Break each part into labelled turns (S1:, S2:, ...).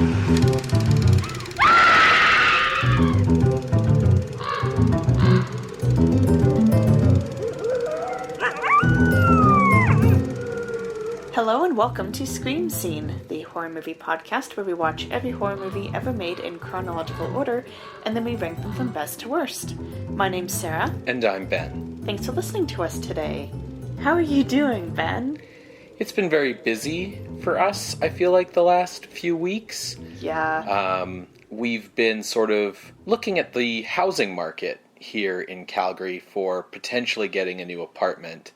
S1: Hello and welcome to Scream Scene, the horror movie podcast where we watch every horror movie ever made in chronological order, and then we rank them from best to worst. My name's Sarah.
S2: And I'm Ben.
S1: Thanks for listening to us today. How are you doing, Ben?
S2: It's been very busy for us, I feel like, the last few weeks.
S1: Yeah.
S2: We've been sort of looking at the housing market here in Calgary for potentially getting a new apartment.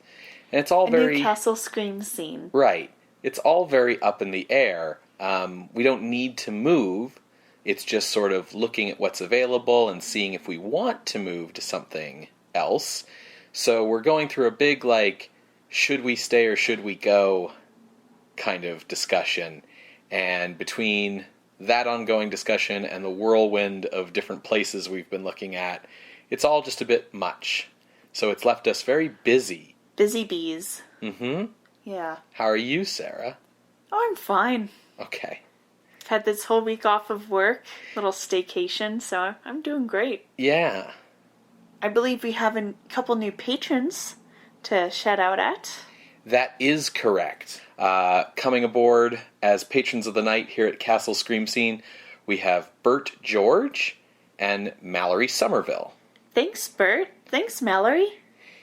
S2: And it's all very...
S1: Newcastle Scream Scene.
S2: Right. It's all very up in the air. We don't need to move. It's just sort of looking at what's available and seeing if we want to move to something else. So we're going through a big, should we stay or should we go kind of discussion. And between that ongoing discussion and the whirlwind of different places we've been looking at, it's all just a bit much. So it's left us very busy.
S1: Busy bees.
S2: Mm-hmm.
S1: Yeah.
S2: How are you, Sarah?
S1: Oh, I'm fine.
S2: Okay.
S1: I've had this whole week off of work, little staycation, so I'm doing great.
S2: Yeah.
S1: I believe we have a couple new patrons to shout out at.
S2: That is correct. Coming aboard as patrons of the night here at Castle Scream Scene, we have Bert George and Mallory Somerville.
S1: Thanks, Bert. Thanks, Mallory.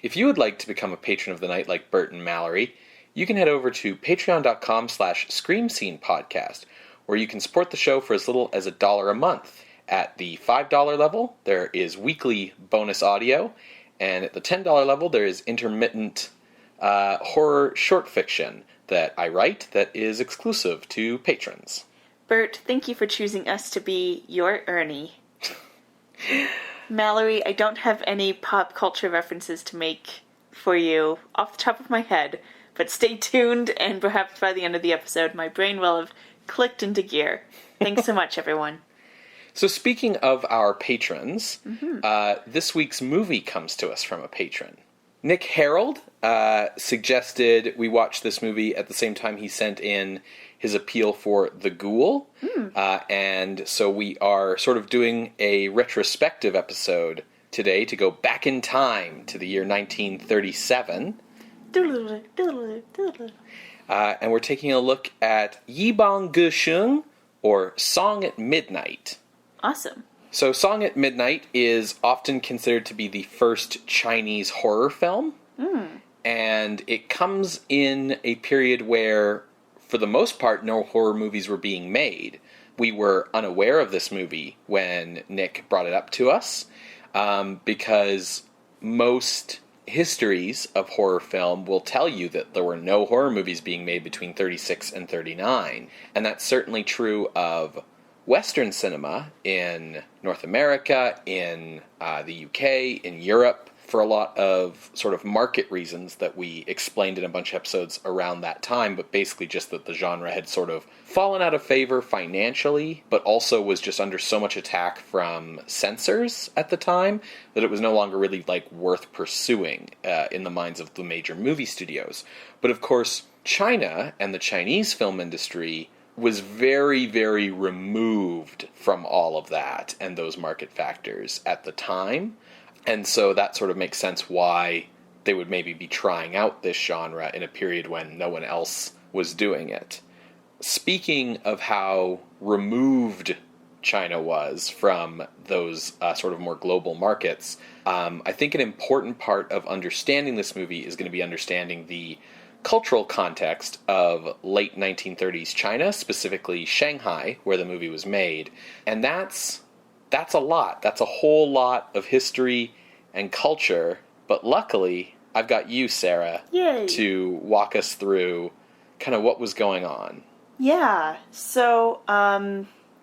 S2: If you would like to become a patron of the night like Bert and Mallory, you can head over to patreon.com/screamscenepodcast, where you can support the show for as little as $1 a month. At the $5 level, there is weekly bonus audio, and at the $10 level, there is intermittent horror short fiction that I write that is exclusive to patrons.
S1: Bert, thank you for choosing us to be your Ernie. Mallory, I don't have any pop culture references to make for you off the top of my head, but stay tuned, and perhaps by the end of the episode, my brain will have clicked into gear. Thanks so much, everyone.
S2: So speaking of our patrons, this week's movie comes to us from a patron. Nick Harold suggested we watch this movie at the same time he sent in his appeal for The Ghoul. And so we are sort of doing a retrospective episode today to go back in time to the year 1937. And we're taking a look at Yèbàn gēshēng, or Song at Midnight.
S1: Awesome.
S2: So Song at Midnight is often considered to be the first Chinese horror film. And it comes in a period where, for the most part, no horror movies were being made. We were unaware of this movie when Nick brought it up to us, because most histories of horror film will tell you that there were no horror movies being made between 36 and 39. And that's certainly true of Western cinema in North America, in the UK, in Europe, for a lot of sort of market reasons that we explained in a bunch of episodes around that time, but basically just that the genre had sort of fallen out of favor financially, but also was just under so much attack from censors at the time that it was no longer really worth pursuing in the minds of the major movie studios. But of course, China and the Chinese film industry was very, very removed from all of that and those market factors at the time. And so that sort of makes sense why they would maybe be trying out this genre in a period when no one else was doing it. Speaking of how removed China was from those sort of more global markets, I think an important part of understanding this movie is going to be understanding the cultural context of late 1930s China, specifically Shanghai, where the movie was made. And that's a lot. That's a whole lot of history and culture. But luckily, I've got you, Sarah,
S1: Yay.
S2: to walk us through kind of what was going on.
S1: Yeah, so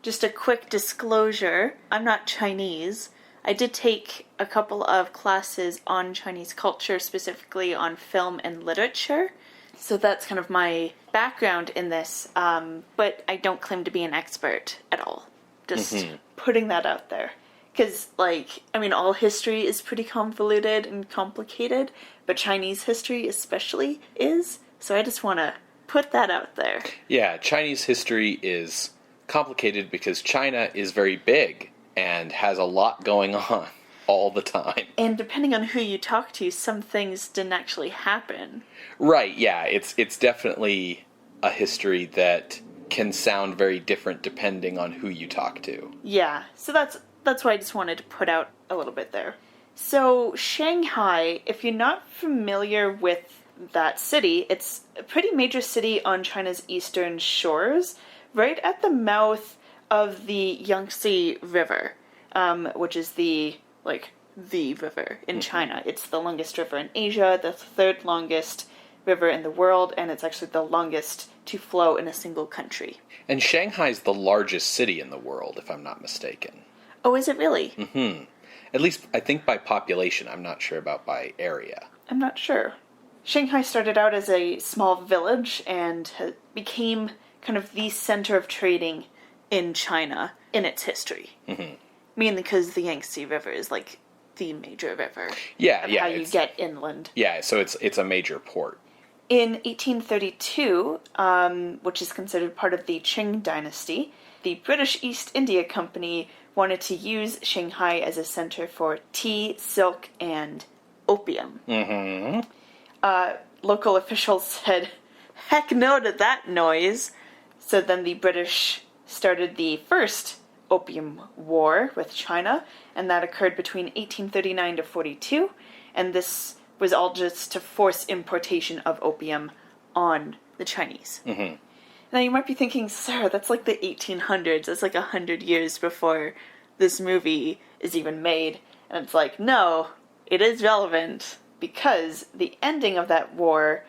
S1: just a quick disclosure. I'm not Chinese. I did take a couple of classes on Chinese culture, specifically on film and literature. So that's kind of my background in this, but I don't claim to be an expert at all. Just putting that out there. Because, all history is pretty convoluted and complicated, but Chinese history especially is. So I just want to put that out there.
S2: Yeah, Chinese history is complicated because China is very big and has a lot going on all the time.
S1: And depending on who you talk to, some things didn't actually happen.
S2: Right, yeah. It's definitely a history that can sound very different depending on who you talk to.
S1: Yeah, so that's why I just wanted to put out a little bit there. So Shanghai, if you're not familiar with that city, it's a pretty major city on China's eastern shores, right at the mouth of the Yangtze River, which is the river in China. It's the longest river in Asia, the third longest river in the world, and it's actually the longest to flow in a single country.
S2: And Shanghai's the largest city in the world, if I'm not mistaken.
S1: Oh, is it really?
S2: Mm-hmm. At least, I think by population. I'm not sure about by area.
S1: I'm not sure. Shanghai started out as a small village and became kind of the center of trading in China in its history. Mm-hmm. Mainly because the Yangtze River is like the major river.
S2: Yeah,
S1: How you get inland.
S2: Yeah, so it's a major port.
S1: In 1832, which is considered part of the Qing dynasty, the British East India Company wanted to use Shanghai as a center for tea, silk, and opium.
S2: Mm-hmm.
S1: Local officials said, heck no to that noise. So then the British started the first Opium War with China, and that occurred between 1839 to 42, and this was all just to force importation of opium on the Chinese. Mm-hmm. Now you might be thinking, Sarah, that's like the 1800s, that's like 100 years before this movie is even made, and it's like, no, it is relevant, because the ending of that war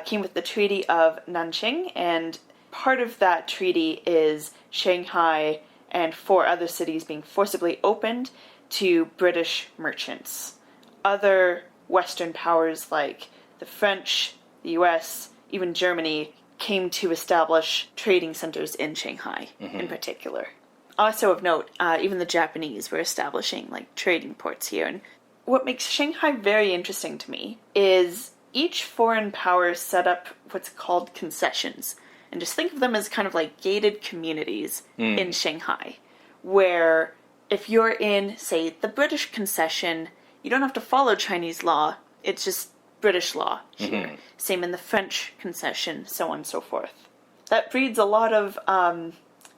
S1: came with the Treaty of Nanjing, and part of that treaty is Shanghai and 4 other cities being forcibly opened to British merchants. Other Western powers like the French, the US, even Germany came to establish trading centers in Shanghai in particular. Also of note, even the Japanese were establishing like trading ports here. And what makes Shanghai very interesting to me is each foreign power set up what's called concessions. And just think of them as kind of like gated communities in Shanghai, where if you're in, say, the British concession, you don't have to follow Chinese law. It's just British law here. Mm-hmm. Same in the French concession, so on and so forth. That breeds a lot of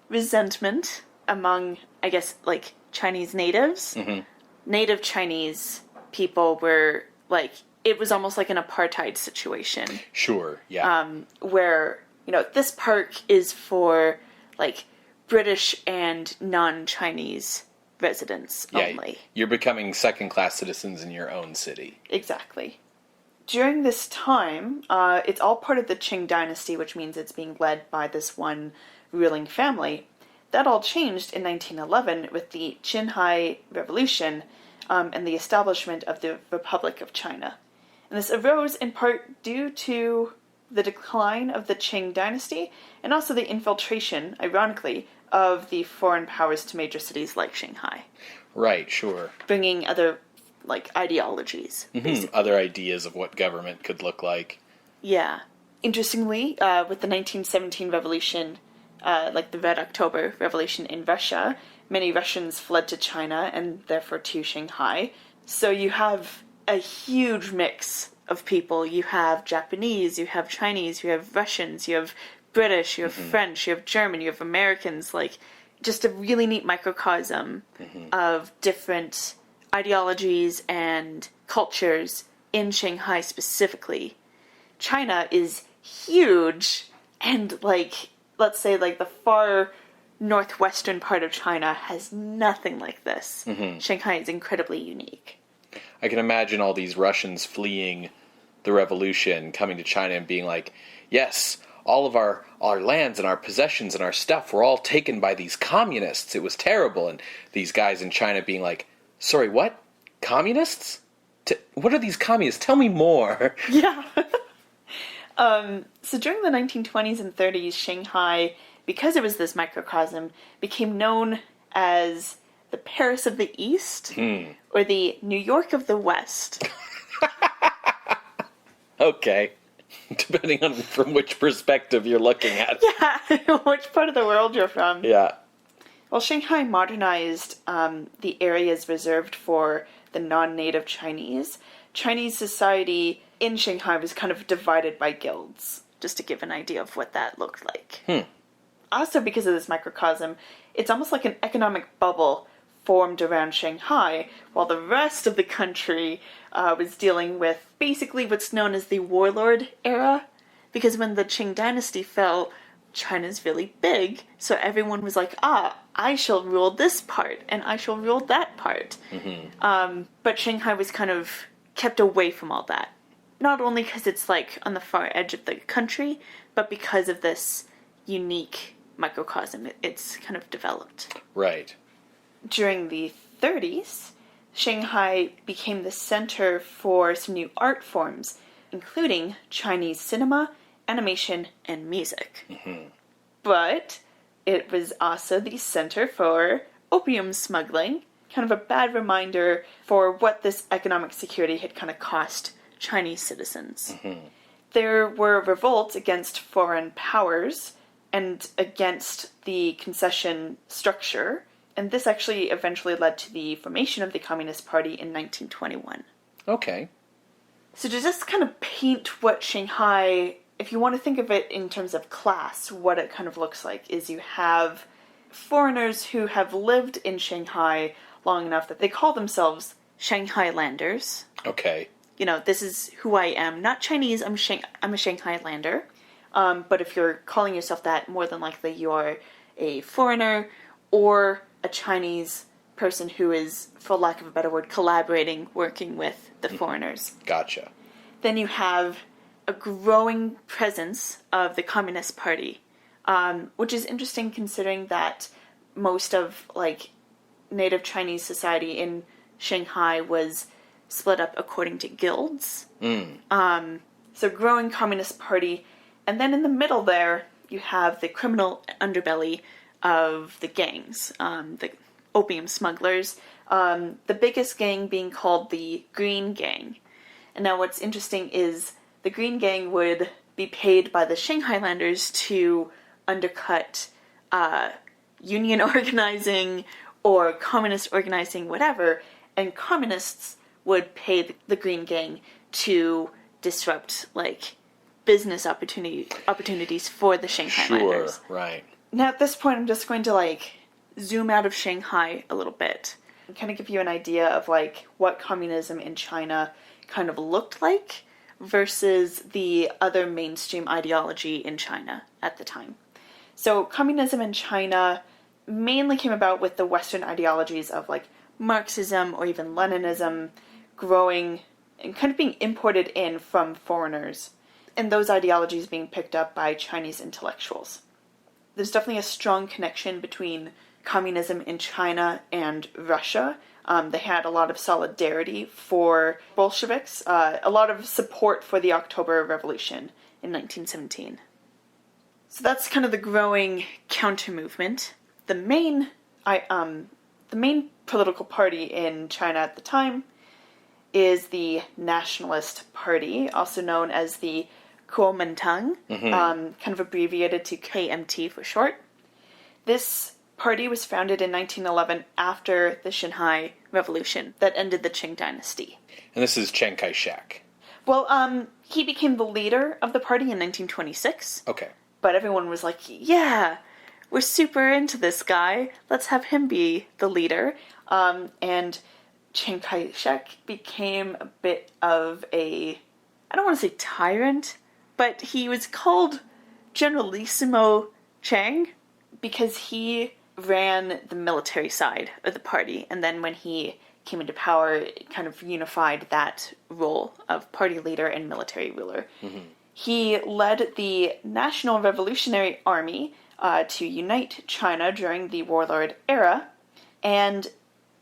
S1: resentment among, I guess, like Chinese natives. Mm-hmm. Native Chinese people were like, it was almost like an apartheid situation.
S2: Sure, yeah.
S1: Where, you know, this park is for like British and non-Chinese residents only.
S2: You're becoming second-class citizens in your own city.
S1: Exactly. During this time, it's all part of the Qing dynasty, which means it's being led by this one ruling family. That all changed in 1911 with the Shanghai Revolution and the establishment of the Republic of China. And this arose in part due to the decline of the Qing dynasty and also the infiltration, ironically, of the foreign powers to major cities like Shanghai.
S2: Right, sure.
S1: Bringing other, like, ideologies.
S2: Mm-hmm. Other ideas of what government could look like.
S1: Yeah. Interestingly, with the 1917 revolution, like the Red October revolution in Russia, many Russians fled to China and therefore to Shanghai. So you have a huge mix of people. You have Japanese, you have Chinese, you have Russians, you have British, you have French, you have German, you have Americans, like just a really neat microcosm of different ideologies and cultures in Shanghai specifically. China is huge, and like, let's say like the far northwestern part of China has nothing like this. Shanghai is incredibly unique.
S2: I can imagine all these Russians fleeing the revolution, coming to China and being like, yes, all of our lands and our possessions and our stuff were all taken by these communists. It was terrible. And these guys in China being like, sorry, what? Communists? What are these communists? Tell me more.
S1: Yeah. So during the 1920s and 30s, Shanghai, because it was this microcosm, became known as the Paris of the East or the New York of the West.
S2: Okay. Depending on from which perspective you're looking at.
S1: Yeah, which part of the world you're from.
S2: Yeah.
S1: Well, Shanghai modernized the areas reserved for the non-native Chinese. Chinese society in Shanghai was kind of divided by guilds, just to give an idea of what that looked like. Also, because of this microcosm, it's almost like an economic bubble formed around Shanghai, while the rest of the country was dealing with basically what's known as the warlord era. Because when the Qing dynasty fell, China's really big, so everyone was like, I shall rule this part, and I shall rule that part. But Shanghai was kind of kept away from all that. Not only because it's like on the far edge of the country, but because of this unique microcosm it's kind of developed.
S2: Right.
S1: During the 30s, Shanghai became the center for some new art forms, including Chinese cinema, animation, and music. But it was also the center for opium smuggling, kind of a bad reminder for what this economic security had kind of cost Chinese citizens. There were revolts against foreign powers and against the concession structure, and this actually eventually led to the formation of the Communist Party in 1921.
S2: Okay.
S1: So to just kind of paint what Shanghai, if you want to think of it in terms of class, what it kind of looks like is you have foreigners who have lived in Shanghai long enough that they call themselves Shanghailanders.
S2: Okay.
S1: You know, this is who I am. Not Chinese, I'm a Shanghailander. But if you're calling yourself that, more than likely you're a foreigner or a Chinese person who is, for lack of a better word, collaborating, working with the foreigners.
S2: Gotcha.
S1: Then you have a growing presence of the Communist Party, which is interesting considering that most of, like, native Chinese society in Shanghai was split up according to guilds. So growing Communist Party, and then in the middle there, you have the criminal underbelly of the gangs, the opium smugglers, the biggest gang being called the Green Gang. And now what's interesting is the Green Gang would be paid by the Shanghailanders to undercut union organizing or communist organizing, whatever, and communists would pay the Green Gang to disrupt, like, business opportunities for the Shanghailanders.
S2: Sure, right.
S1: Now, at this point, I'm just going to, like, zoom out of Shanghai a little bit and kind of give you an idea of, like, what communism in China kind of looked like versus the other mainstream ideology in China at the time. So, communism in China mainly came about with the Western ideologies of, like, Marxism or even Leninism growing and kind of being imported in from foreigners, and those ideologies being picked up by Chinese intellectuals. There's definitely a strong connection between communism in China and Russia. They had a lot of solidarity for Bolsheviks, a lot of support for the October Revolution in 1917. So that's kind of the growing counter-movement. The main political party in China at the time is the Nationalist Party, also known as the Kuomintang, kind of abbreviated to KMT for short. This party was founded in 1911 after the Shanghai Revolution that ended the Qing dynasty.
S2: And this is Chiang Kai-shek.
S1: Well, he became the leader of the party in 1926.
S2: Okay.
S1: But everyone was like, yeah, we're super into this guy. Let's have him be the leader. And Chiang Kai-shek became a bit of a, I don't want to say tyrant, but he was called Generalissimo Chiang because he ran the military side of the party. And then when he came into power, it kind of unified that role of party leader and military ruler. He led the National Revolutionary Army to unite China during the warlord era, and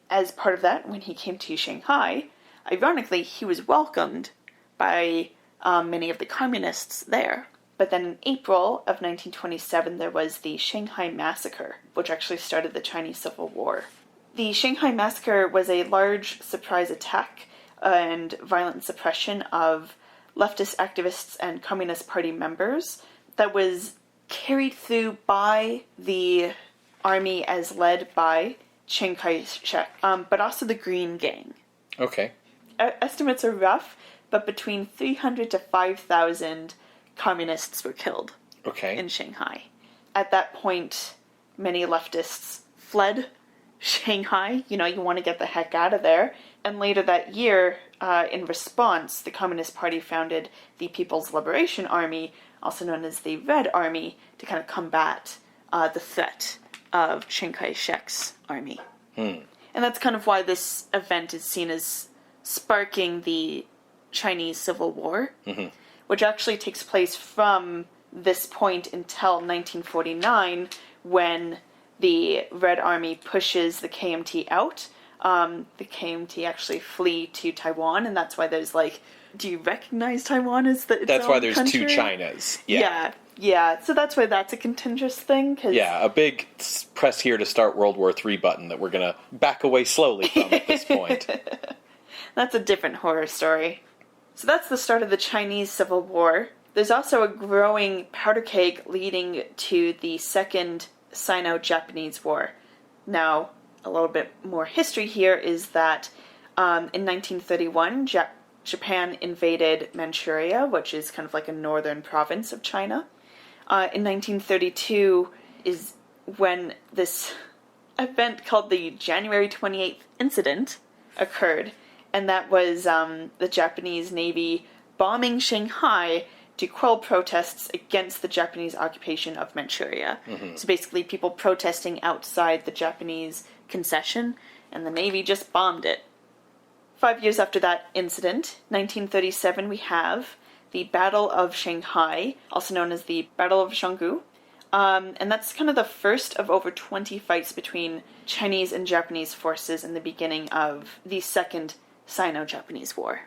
S1: as part of that, when he came to Shanghai, ironically, he was welcomed by many of the communists there. But then in April of 1927, there was the Shanghai Massacre, which actually started the Chinese Civil War. The Shanghai Massacre was a large surprise attack and violent suppression of leftist activists and Communist Party members that was carried through by the army as led by Chiang Kai-shek, but also the Green Gang.
S2: Okay.
S1: Estimates are rough, but between 300 to 5,000 communists were killed in Shanghai. At that point, many leftists fled Shanghai. You want to get the heck out of there. And later that year, in response, the Communist Party founded the People's Liberation Army, also known as the Red Army, to kind of combat the threat of Chiang Kai-shek's army. And that's kind of why this event is seen as sparking the Chinese Civil War, which actually takes place from this point until 1949, when the Red Army pushes the KMT out. The KMT actually flee to Taiwan, and that's why there's do you recognize Taiwan as its
S2: why
S1: own
S2: there's
S1: country?
S2: two Chinas.
S1: Yeah. So that's why that's a contentious thing.
S2: A big press here to start World War III button that we're going to back away slowly from at this point.
S1: That's a different horror story. So that's the start of the Chinese Civil War. There's also a growing powder keg leading to the Second Sino-Japanese War. Now, a little bit more history here is that in 1931, Japan invaded Manchuria, which is kind of like a northern province of China. In 1932 is when this event called the January 28th incident occurred, and that was the Japanese Navy bombing Shanghai to quell protests against the Japanese occupation of Manchuria. So basically people protesting outside the Japanese concession, and the Navy just bombed it. 5 years after that incident, 1937, we have the Battle of Shanghai, also known as the Battle of Shanggu. And that's kind of the first of over 20 fights between Chinese and Japanese forces in the beginning of the Second Sino-Japanese War.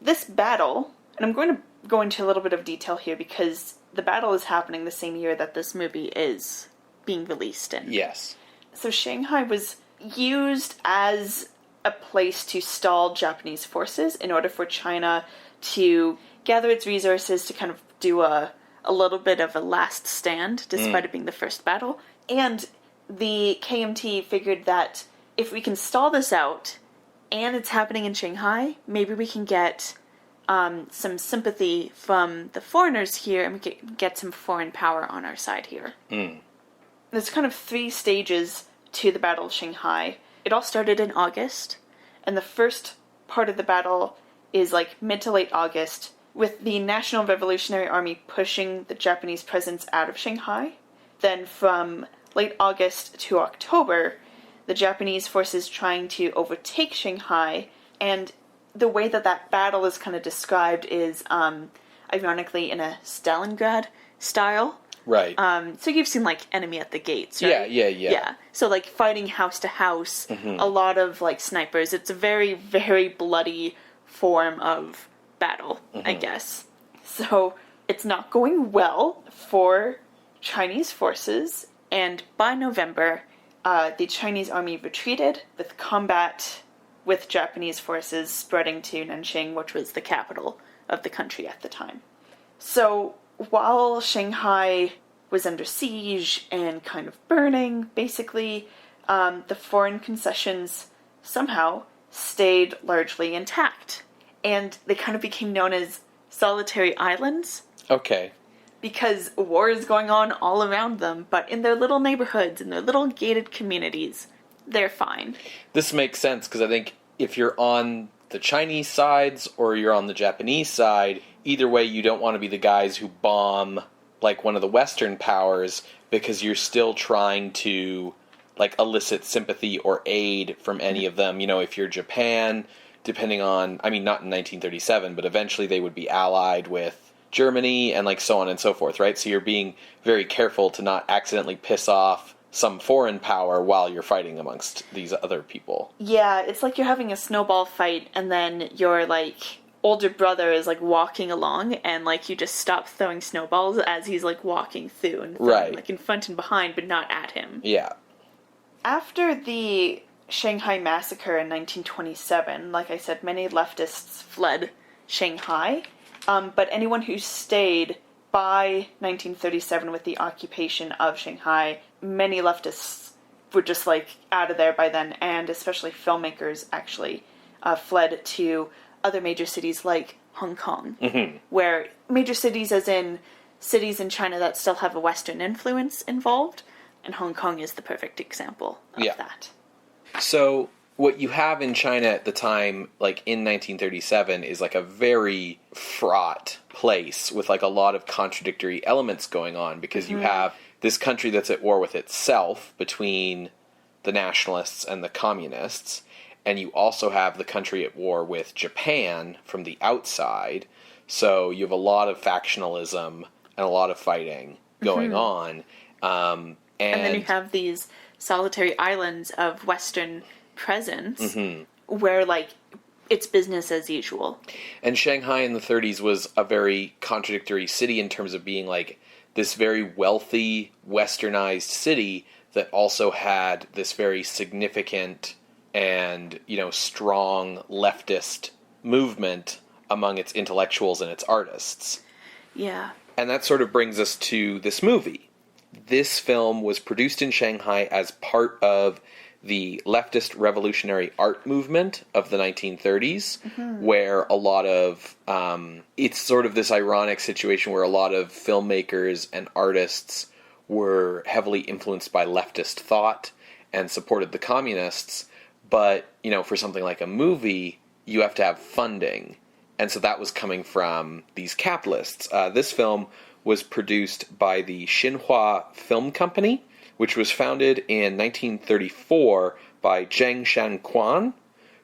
S1: This battle, and I'm going to go into a little bit of detail here because the battle is happening the same year that this movie is being released in.
S2: Yes.
S1: So Shanghai was used as a place to stall Japanese forces in order for China to gather its resources to kind of do a little bit of a last stand, despite it being the first battle. And the KMT figured that if we can stall this out, and it's happening in Shanghai, maybe we can get some sympathy from the foreigners here, and we can get some foreign power on our side here. There's kind of 3 stages to the Battle of Shanghai. It all started in August, and the first part of the battle is mid to late August, with the National Revolutionary Army pushing the Japanese presence out of Shanghai. Then from late August to October, the Japanese forces trying to overtake Shanghai, and the way that battle is kind of described is, ironically, in a Stalingrad style.
S2: Right.
S1: So you've seen, Enemy at the Gates, right? Yeah. So, fighting house to house, a lot of, snipers. It's a very, very bloody form of battle, I guess. So, it's not going well for Chinese forces, and by November, the Chinese army retreated, with combat with Japanese forces spreading to Nanjing, which was the capital of the country at the time. So, while Shanghai was under siege and kind of burning, basically, the foreign concessions somehow stayed largely intact. And they kind of became known as solitary islands.
S2: Okay.
S1: Because war is going on all around them, but in their little neighborhoods, in their little gated communities, they're fine.
S2: This makes sense, because I think if you're on the Chinese sides or you're on the Japanese side, either way you don't want to be the guys who bomb one of the Western powers, because you're still trying to elicit sympathy or aid from any of them. If you're Japan, depending on, not in 1937, but eventually they would be allied with Germany and so on and so forth, right? So you're being very careful to not accidentally piss off some foreign power while you're fighting amongst these other people.
S1: Yeah, it's like you're having a snowball fight, and then your older brother is walking along, and you just stop throwing snowballs as he's walking through and throwing,
S2: right,
S1: in front and behind, but not at him.
S2: Yeah.
S1: After the Shanghai massacre in 1927, like I said, many leftists fled Shanghai. But anyone who stayed by 1937 with the occupation of Shanghai, many leftists were just out of there by then, and especially filmmakers actually fled to other major cities like Hong Kong, where major cities as in cities in China that still have a Western influence involved, and Hong Kong is the perfect example of that.
S2: So what you have in China at the time, in 1937, is a very fraught place with a lot of contradictory elements going on, because you have this country that's at war with itself between the nationalists and the communists, and you also have the country at war with Japan from the outside, so you have a lot of factionalism and a lot of fighting going on. And
S1: then you have these solitary islands of Western presence where, it's business as usual.
S2: And Shanghai in the 30s was a very contradictory city in terms of being, this very wealthy, westernized city that also had this very significant and, strong leftist movement among its intellectuals and its artists.
S1: Yeah.
S2: And that sort of brings us to this movie. This film was produced in Shanghai as part of the leftist revolutionary art movement of the 1930s, where a lot of, it's sort of this ironic situation where a lot of filmmakers and artists were heavily influenced by leftist thought and supported the communists, but, for something like a movie, you have to have funding. And so that was coming from these capitalists. This film was produced by the Xinhua Film Company, which was founded in 1934 by Jin Shan,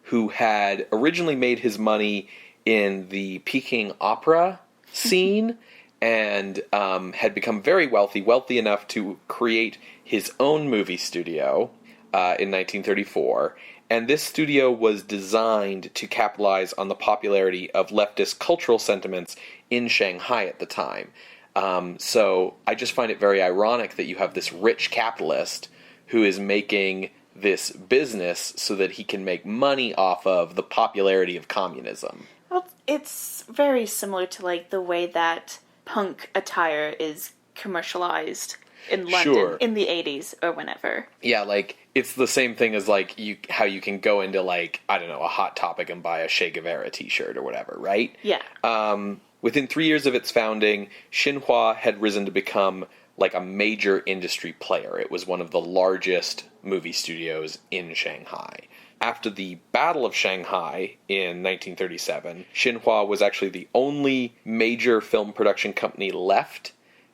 S2: who had originally made his money in the Peking opera scene and had become very wealthy enough to create his own movie studio in 1934. And this studio was designed to capitalize on the popularity of leftist cultural sentiments in Shanghai at the time. So I just find it very ironic that you have this rich capitalist who is making this business so that he can make money off of the popularity of communism.
S1: Well, it's very similar to the way that punk attire is commercialized in London in the 80s or whenever.
S2: Yeah, it's the same thing as how you can go into I don't know, a Hot Topic and buy a Che Guevara t-shirt or whatever, right?
S1: Yeah.
S2: Within 3 years of its founding, Xinhua had risen to become a major industry player. It was one of the largest movie studios in Shanghai. After the Battle of Shanghai in 1937, Xinhua was actually the only major film production company left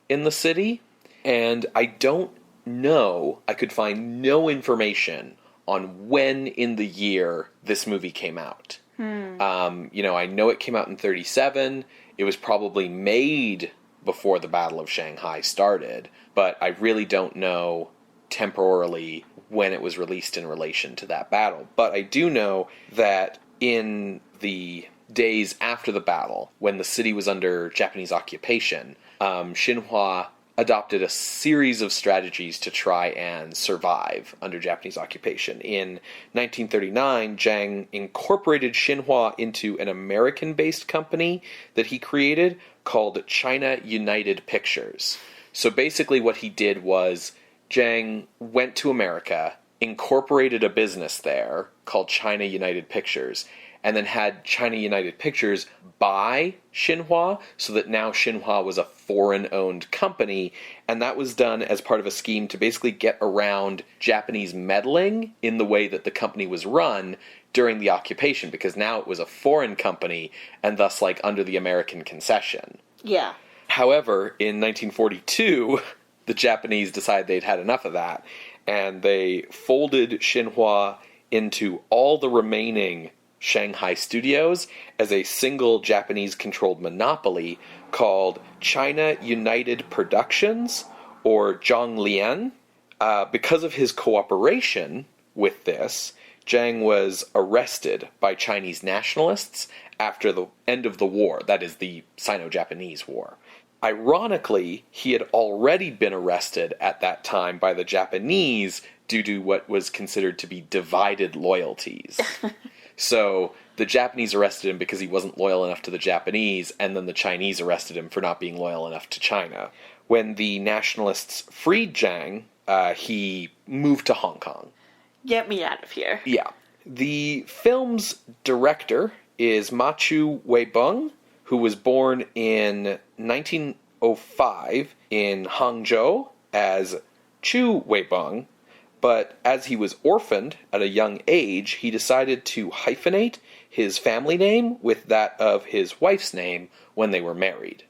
S2: in the city, and I could find no information on when in the year this movie came out. I know it came out in 1937. It was probably made before the Battle of Shanghai started, but I really don't know temporally when it was released in relation to that battle. But I do know that in the days after the battle, when the city was under Japanese occupation, Xinhua adopted a series of strategies to try and survive under Japanese occupation. In 1939, Zhang incorporated Xinhua into an American-based company that he created called China United Pictures. So basically what he did was Zhang went to America, incorporated a business there called China United Pictures, and then had China United Pictures buy Xinhua, so that now Xinhua was a foreign-owned company, and that was done as part of a scheme to basically get around Japanese meddling in the way that the company was run during the occupation, because now it was a foreign company, and thus, under the American concession.
S1: Yeah.
S2: However, in 1942, the Japanese decided they'd had enough of that, and they folded Xinhua into all the remaining Shanghai studios as a single Japanese-controlled monopoly called China United Productions, or Zhonglian. Because of his cooperation with this, Zhang was arrested by Chinese nationalists after the end of the war, that is, the Sino-Japanese War. Ironically, he had already been arrested at that time by the Japanese due to what was considered to be divided loyalties. So the Japanese arrested him because he wasn't loyal enough to the Japanese, and then the Chinese arrested him for not being loyal enough to China. When the nationalists freed Zhang, he moved to Hong Kong.
S1: Get me out of here.
S2: Yeah. The film's director is Ma-Xu Weibang, who was born in 1905 in Hangzhou as Chu Weibang, but as he was orphaned at a young age, he decided to hyphenate his family name with that of his wife's name when they were married.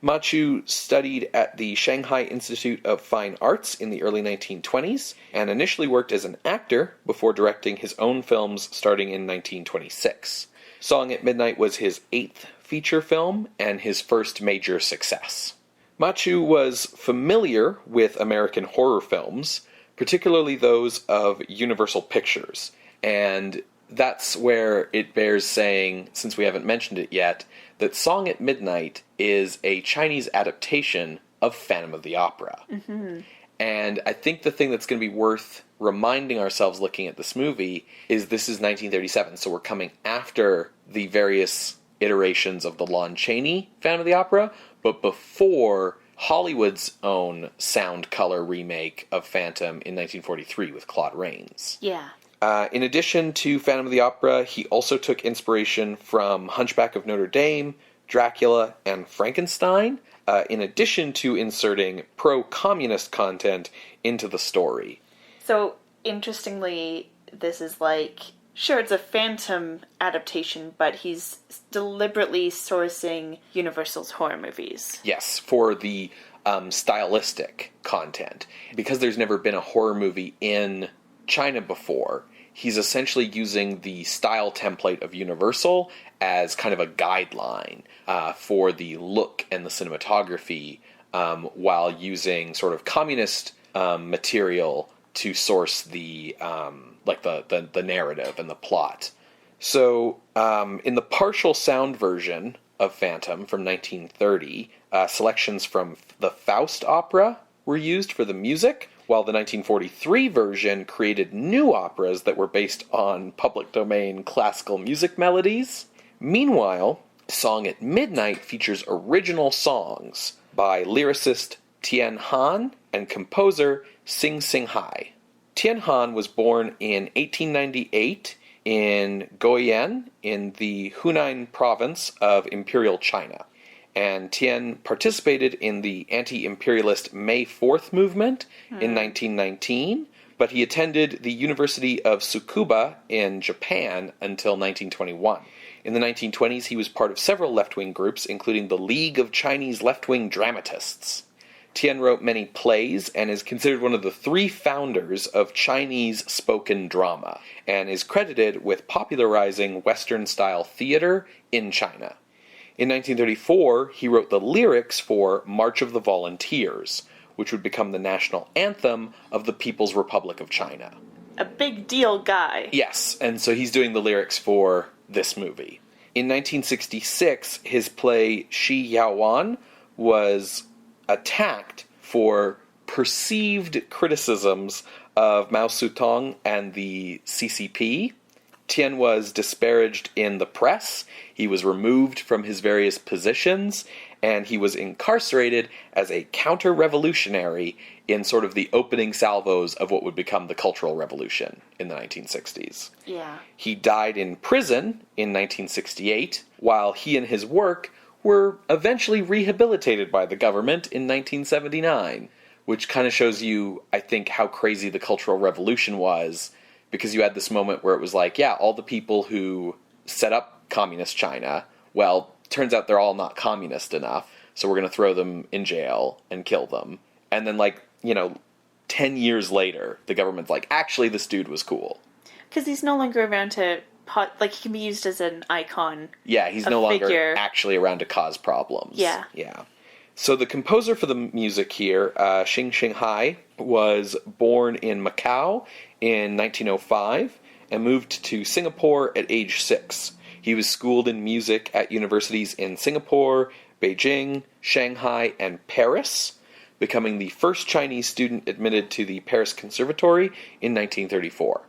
S2: Ma-Xu studied at the Shanghai Institute of Fine Arts in the early 1920s, and initially worked as an actor before directing his own films starting in 1926. Song at Midnight was his 8th feature film, and his first major success. Ma-Xu was familiar with American horror films, particularly those of Universal Pictures, and that's where it bears saying, since we haven't mentioned it yet, that Song at Midnight is a Chinese adaptation of Phantom of the Opera. Mm-hmm. And I think the thing that's going to be worth reminding ourselves looking at this movie is this is 1937, so we're coming after the various iterations of the Lon Chaney Phantom of the Opera, but before Hollywood's own sound color remake of Phantom in 1943 with Claude Rains.
S1: Yeah.
S2: In addition to Phantom of the Opera, he also took inspiration from Hunchback of Notre Dame, Dracula, and Frankenstein, in addition to inserting pro-communist content into the story.
S1: So, interestingly, this is like, sure, it's a Phantom adaptation, but he's deliberately sourcing Universal's horror movies.
S2: Yes, for the stylistic content. Because there's never been a horror movie in China before, he's essentially using the style template of Universal as kind of a guideline for the look and the cinematography, while using sort of communist material to source the the narrative and the plot. So in the partial sound version of Phantom from 1930, selections from the Faust opera were used for the music, while the 1943 version created new operas that were based on public domain classical music melodies. Meanwhile, Song at Midnight features original songs by lyricist Tian Han and composer Shanghai. Tian Han was born in 1898 in Guoyuan in the Hunan province of Imperial China. And Tian participated in the anti-imperialist May 4th movement in 1919, but he attended the University of Tsukuba in Japan until 1921. In the 1920s, he was part of several left-wing groups, including the League of Chinese Left-Wing Dramatists. Tian wrote many plays and is considered one of the 3 founders of Chinese spoken drama, and is credited with popularizing Western-style theater in China. In 1934, he wrote the lyrics for March of the Volunteers, which would become the national anthem of the People's Republic of China.
S1: A big deal guy.
S2: Yes, and so he's doing the lyrics for this movie. In 1966, his play Shi Yaowan was attacked for perceived criticisms of Mao Zedong and the CCP. Tian was disparaged in the press, he was removed from his various positions, and he was incarcerated as a counter-revolutionary in sort of the opening salvos of what would become the Cultural Revolution in the 1960s.
S1: Yeah.
S2: He died in prison in 1968, while he and his work were eventually rehabilitated by the government in 1979, which kind of shows you, I think, how crazy the Cultural Revolution was, because you had this moment where it was like, yeah, all the people who set up communist China, well, turns out they're all not communist enough, so we're going to throw them in jail and kill them. And then, 10 years later, the government's like, actually, this dude was cool.
S1: Because he's no longer around to, he can be used as an icon.
S2: Yeah, he's no longer actually around to cause problems.
S1: Yeah.
S2: Yeah. So the composer for the music here, Shanghai, was born in Macau in 1905 and moved to Singapore at age 6. He was schooled in music at universities in Singapore, Beijing, Shanghai, and Paris, becoming the first Chinese student admitted to the Paris Conservatory in 1934.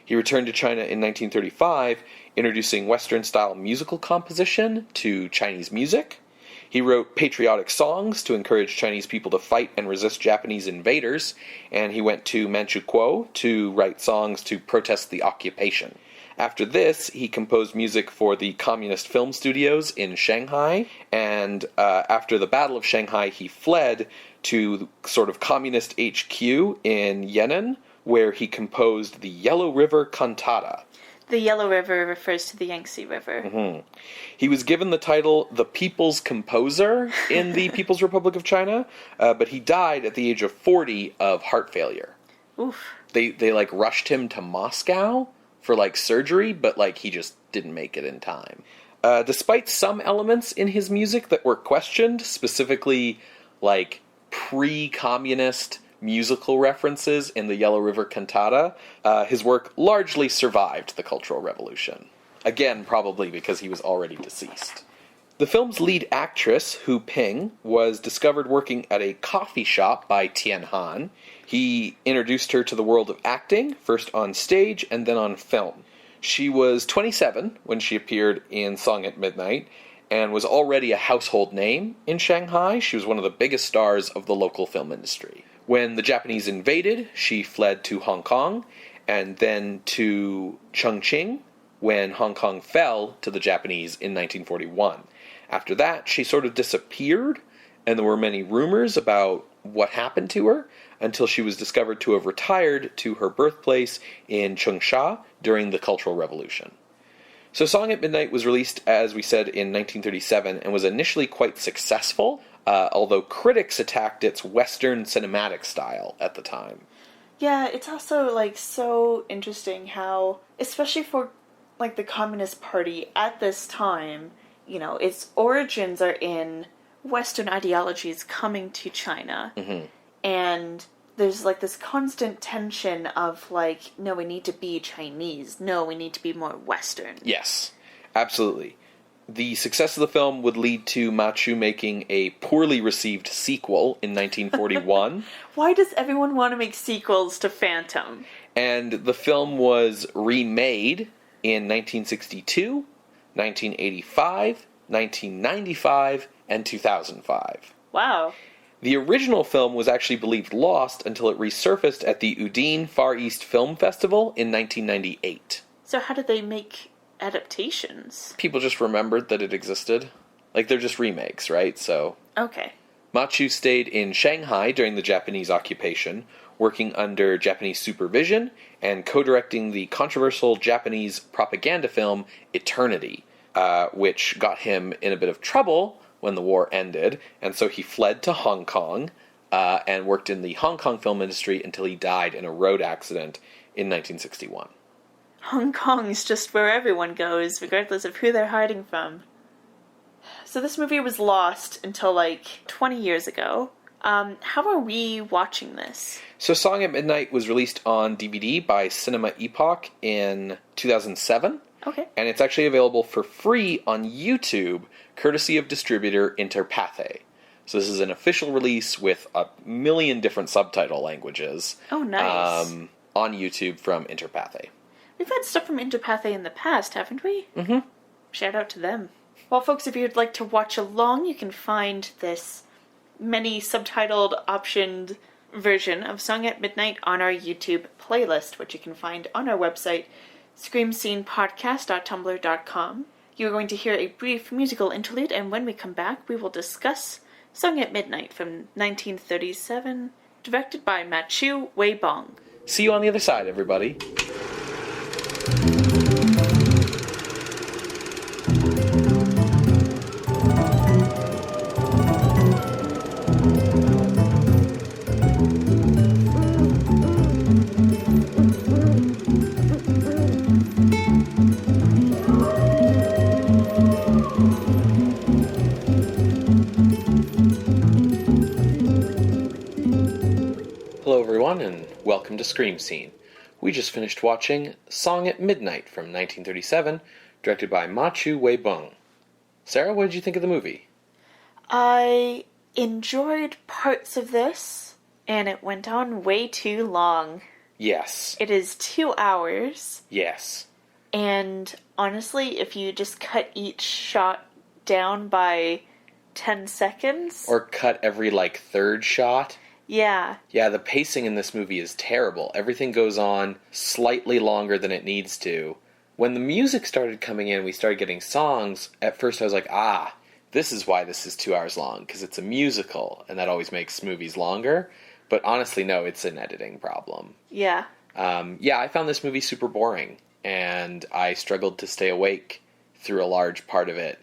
S2: He returned to China in 1935, introducing Western-style musical composition to Chinese music. He wrote patriotic songs to encourage Chinese people to fight and resist Japanese invaders, and he went to Manchukuo to write songs to protest the occupation. After this, he composed music for the communist film studios in Shanghai, and after the Battle of Shanghai, he fled to sort of communist HQ in Yèbàn, where he composed the Yellow River Cantata.
S1: The Yellow River refers to the Yangtze River.
S2: Mm-hmm. He was given the title the People's Composer in the People's Republic of China, but he died at the age of 40 of heart failure.
S1: Oof.
S2: They like rushed him to Moscow for like surgery, but like he just didn't make it in time. Despite some elements in his music that were questioned, specifically like pre-communist musical references in the Yellow River Cantata, his work largely survived the Cultural Revolution. Again, probably because he was already deceased. The film's lead actress, Hu Ping, was discovered working at a coffee shop by Tian Han. He introduced her to the world of acting, first on stage and then on film. She was 27 when she appeared in Song at Midnight, and was already a household name in Shanghai. She was one of the biggest stars of the local film industry. When the Japanese invaded, she fled to Hong Kong, and then to Chongqing, when Hong Kong fell to the Japanese in 1941. After that, she sort of disappeared, and there were many rumors about what happened to her, until she was discovered to have retired to her birthplace in Changsha during the Cultural Revolution. So Song at Midnight was released, as we said, in 1937, and was initially quite successful, although critics attacked its Western cinematic style at the time.
S1: Yeah, it's also, like, so interesting how, especially for, like, the Communist Party at this time, you know, its origins are in Western ideologies coming to China. Mm-hmm. And there's, like, this constant tension of, like, no, we need to be Chinese. No, we need to be more Western.
S2: Yes, absolutely. The success of the film would lead to Ma-Xu making a poorly received sequel in 1941.
S1: Why does everyone want to make sequels to Phantom?
S2: And the film was remade in 1962, 1985, 1995, and 2005.
S1: Wow.
S2: The original film was actually believed lost until it resurfaced at the Udine Far East Film Festival in 1998.
S1: So how did they make adaptations?
S2: People just remembered that it existed. Like, they're just remakes, right? So
S1: okay.
S2: Ma-Xu stayed in Shanghai during the Japanese occupation, working under Japanese supervision and co-directing the controversial Japanese propaganda film Eternity, which got him in a bit of trouble when the war ended, and so he fled to Hong Kong and worked in the Hong Kong film industry until he died in a road accident in 1961.
S1: Hong Kong's just where everyone goes, regardless of who they're hiding from. So this movie was lost until, like, 20 years ago. How are we watching this?
S2: So Song at Midnight was released on DVD by Cinema Epoch in 2007.
S1: Okay.
S2: And it's actually available for free on YouTube, courtesy of distributor Interpathé. So this is an official release with a million different subtitle languages.
S1: Oh, nice.
S2: On YouTube from Interpathé.
S1: We've had stuff from Interpathé in the past, haven't we?
S2: Mm-hmm.
S1: Shout out to them. Well, folks, if you'd like to watch along, you can find this many subtitled optioned version of Song at Midnight on our YouTube playlist, which you can find on our website, screamscenepodcast.tumblr.com. You're going to hear a brief musical interlude, and when we come back, we will discuss Song at Midnight from 1937, directed by Ma-Xu Weibang.
S2: See you on the other side, everybody. Hello everyone, and welcome to Scream Scene. We just finished watching Song at Midnight from 1937, directed by Ma-Xu Weibang. Sarah, what did you think of the movie?
S1: I enjoyed parts of this, and it went on way too long.
S2: Yes.
S1: It is 2 hours.
S2: Yes.
S1: And honestly, if you just cut each shot down by 10 seconds...
S2: Or cut every, like, third shot.
S1: Yeah.
S2: Yeah, the pacing in this movie is terrible. Everything goes on slightly longer than it needs to. When the music started coming in, we started getting songs. At first I was like, this is why this is 2 hours long, because it's a musical, and that always makes movies longer. But honestly, no, it's an editing problem.
S1: Yeah.
S2: I found this movie super boring, and I struggled to stay awake through a large part of it.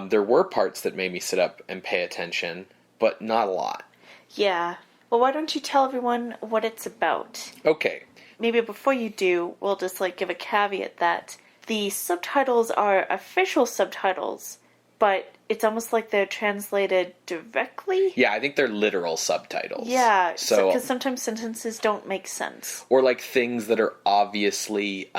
S2: There were parts that made me sit up and pay attention, but not a lot.
S1: Yeah. Well, why don't you tell everyone what it's about?
S2: Okay.
S1: Maybe before you do, we'll just, give a caveat that the subtitles are official subtitles, but it's almost like they're translated directly.
S2: Yeah, I think they're literal subtitles.
S1: Yeah, because sometimes sentences don't make sense.
S2: Or, things that are obviously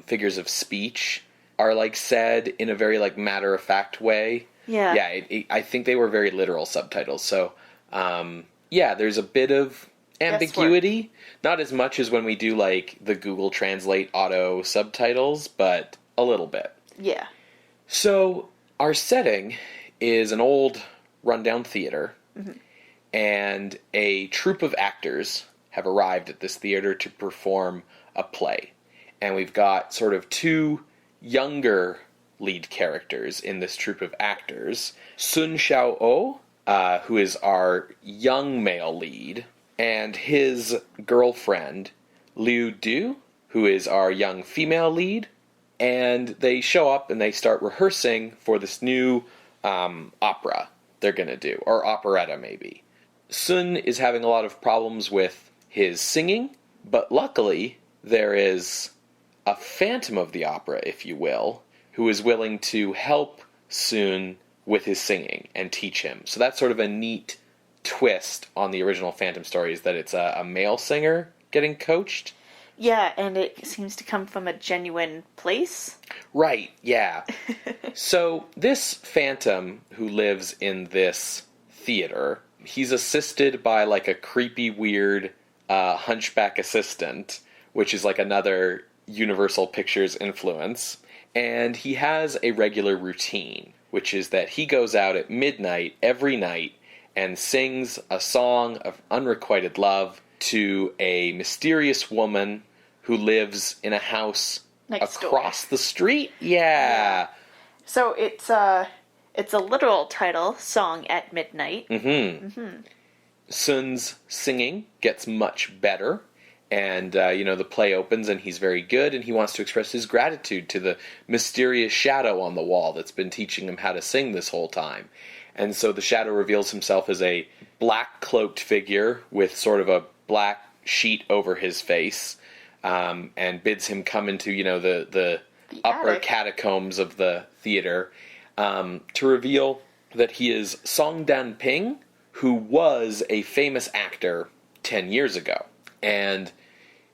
S2: figures of speech are, said in a very, matter-of-fact way.
S1: Yeah.
S2: Yeah, I think they were very literal subtitles. So, there's a bit of ambiguity. Not as much as when we do, the Google Translate auto subtitles, but a little bit.
S1: Yeah.
S2: So, our setting is an old, rundown theater, and a troupe of actors have arrived at this theater to perform a play. And we've got sort of two younger lead characters in this troupe of actors. Sun Xiao-o, who is our young male lead, and his girlfriend, Liu Du, who is our young female lead. And they show up and they start rehearsing for this new opera they're going to do, or operetta maybe. Sun is having a lot of problems with his singing, but luckily there is a phantom of the opera, if you will, who is willing to help Sun with his singing and teach him. So that's sort of a neat twist on the original Phantom story, is that it's a male singer getting coached.
S1: Yeah, and it seems to come from a genuine place.
S2: Right, yeah. So this Phantom who lives in this theater, he's assisted by a creepy, weird hunchback assistant, which is another Universal Pictures influence. And he has a regular routine, which is that he goes out at midnight every night and sings a song of unrequited love to a mysterious woman who lives in a house across the street. Yeah.
S1: So it's a literal title, Song at Midnight.
S2: Sun's singing gets much better, and the play opens and he's very good, and he wants to express his gratitude to the mysterious shadow on the wall that's been teaching him how to sing this whole time. And so the shadow reveals himself as a black cloaked figure with sort of a black sheet over his face, and bids him come into, the upper catacombs of the theater, to reveal that he is Song Dan Ping, who was a famous actor 10 years ago. And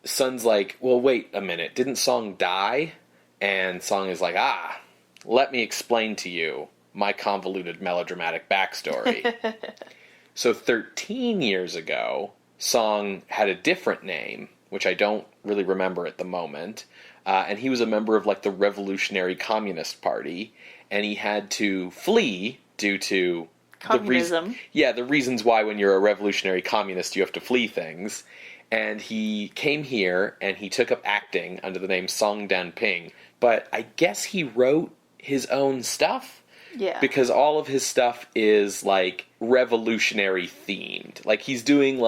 S2: Sun's like, well, wait a minute, didn't Song die? And Song is like, let me explain to you my convoluted melodramatic backstory. So 13 years ago, Song had a different name, which I don't really remember at the moment, and he was a member of the Revolutionary Communist Party, and he had to flee due to
S1: communism.
S2: The reasons why when you're a revolutionary communist you have to flee things. And he came here and he took up acting under the name Song Dan Ping, but I guess he wrote his own stuff.
S1: Yeah.
S2: Because all of his stuff is revolutionary themed. He's doing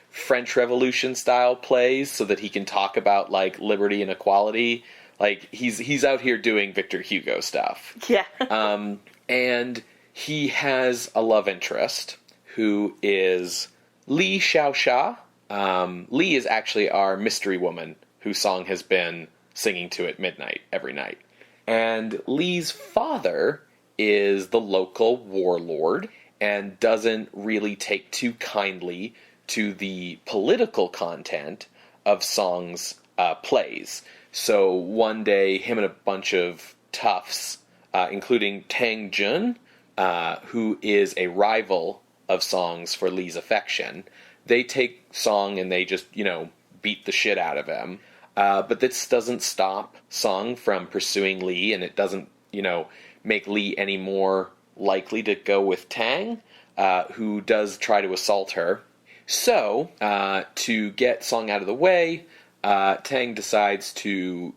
S2: French Revolution style plays so that he can talk about liberty and equality. He's out here doing Victor Hugo stuff.
S1: Yeah.
S2: And he has a love interest who is Li Xiaoxia. Li is actually our mystery woman whose Song has been singing to at midnight every night. And Li's father is the local warlord and doesn't really take too kindly to the political content of Song's plays. So one day, him and a bunch of toughs, including Tang Jun, who is a rival of Song's for Li's affection, they take Song and they just, beat the shit out of him. But this doesn't stop Song from pursuing Li, and it doesn't, make Li any more likely to go with Tang, who does try to assault her. So, to get Song out of the way, Tang decides to,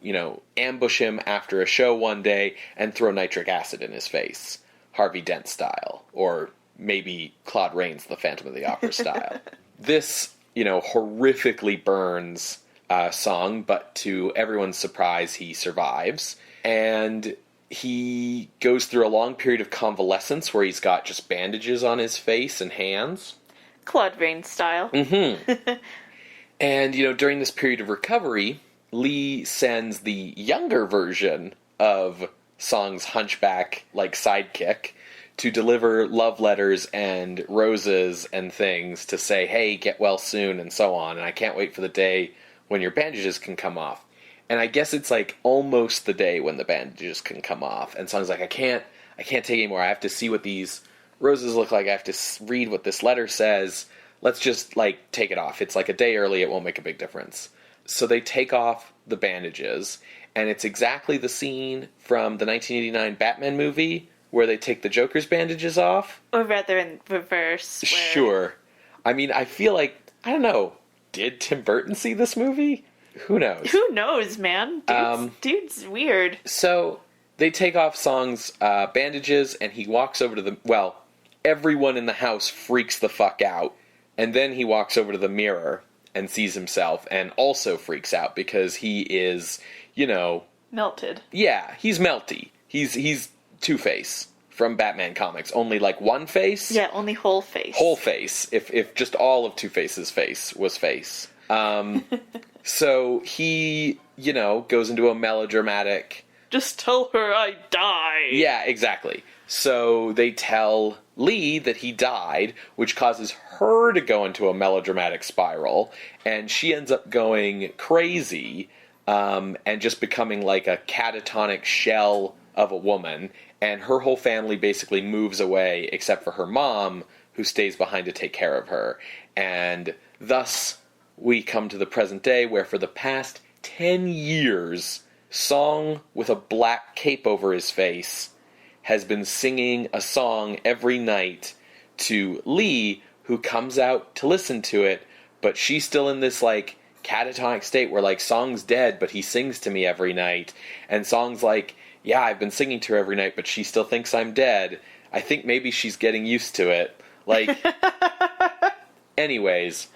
S2: ambush him after a show one day and throw nitric acid in his face, Harvey Dent style, or maybe Claude Rains' The Phantom of the Opera style. This, horrifically burns Song, but to everyone's surprise, he survives. And he goes through a long period of convalescence where he's got just bandages on his face and hands.
S1: Claude Rains style.
S2: Mm-hmm. And, during this period of recovery, Li sends the younger version of Song's hunchback, sidekick, to deliver love letters and roses and things to say, hey, get well soon, and so on. And I can't wait for the day when your bandages can come off. And I guess it's almost the day when the bandages can come off. And Song's like, I can't take anymore. I have to see what these roses look like. I have to read what this letter says. Let's just, take it off. It's a day early. It won't make a big difference. So they take off the bandages. And it's exactly the scene from the 1989 Batman movie where they take the Joker's bandages off.
S1: Or rather in reverse.
S2: Sure. I mean, I feel I don't know. Did Tim Burton see this movie? Who knows?
S1: Who knows, man? Dude's weird.
S2: So, they take off Song's bandages, and he walks over to everyone in the house freaks the fuck out. And then he walks over to the mirror and sees himself, and also freaks out, because he is,
S1: melted.
S2: Yeah, he's melty. He's Two-Face from Batman comics. Only, one face?
S1: Yeah, only whole face.
S2: Whole face, if just all of Two-Face's face was face. So he, goes into a melodramatic...
S1: Just tell her I died.
S2: Yeah, exactly. So they tell Li that he died, which causes her to go into a melodramatic spiral, and she ends up going crazy, and just becoming a catatonic shell of a woman, and her whole family basically moves away, except for her mom, who stays behind to take care of her. And thus... we come to the present day where for the past 10 years, Song with a black cape over his face has been singing a song every night to Li, who comes out to listen to it, but she's still in this, catatonic state where, Song's dead, but he sings to me every night. And Song's yeah, I've been singing to her every night, but she still thinks I'm dead. I think maybe she's getting used to it. Anyways...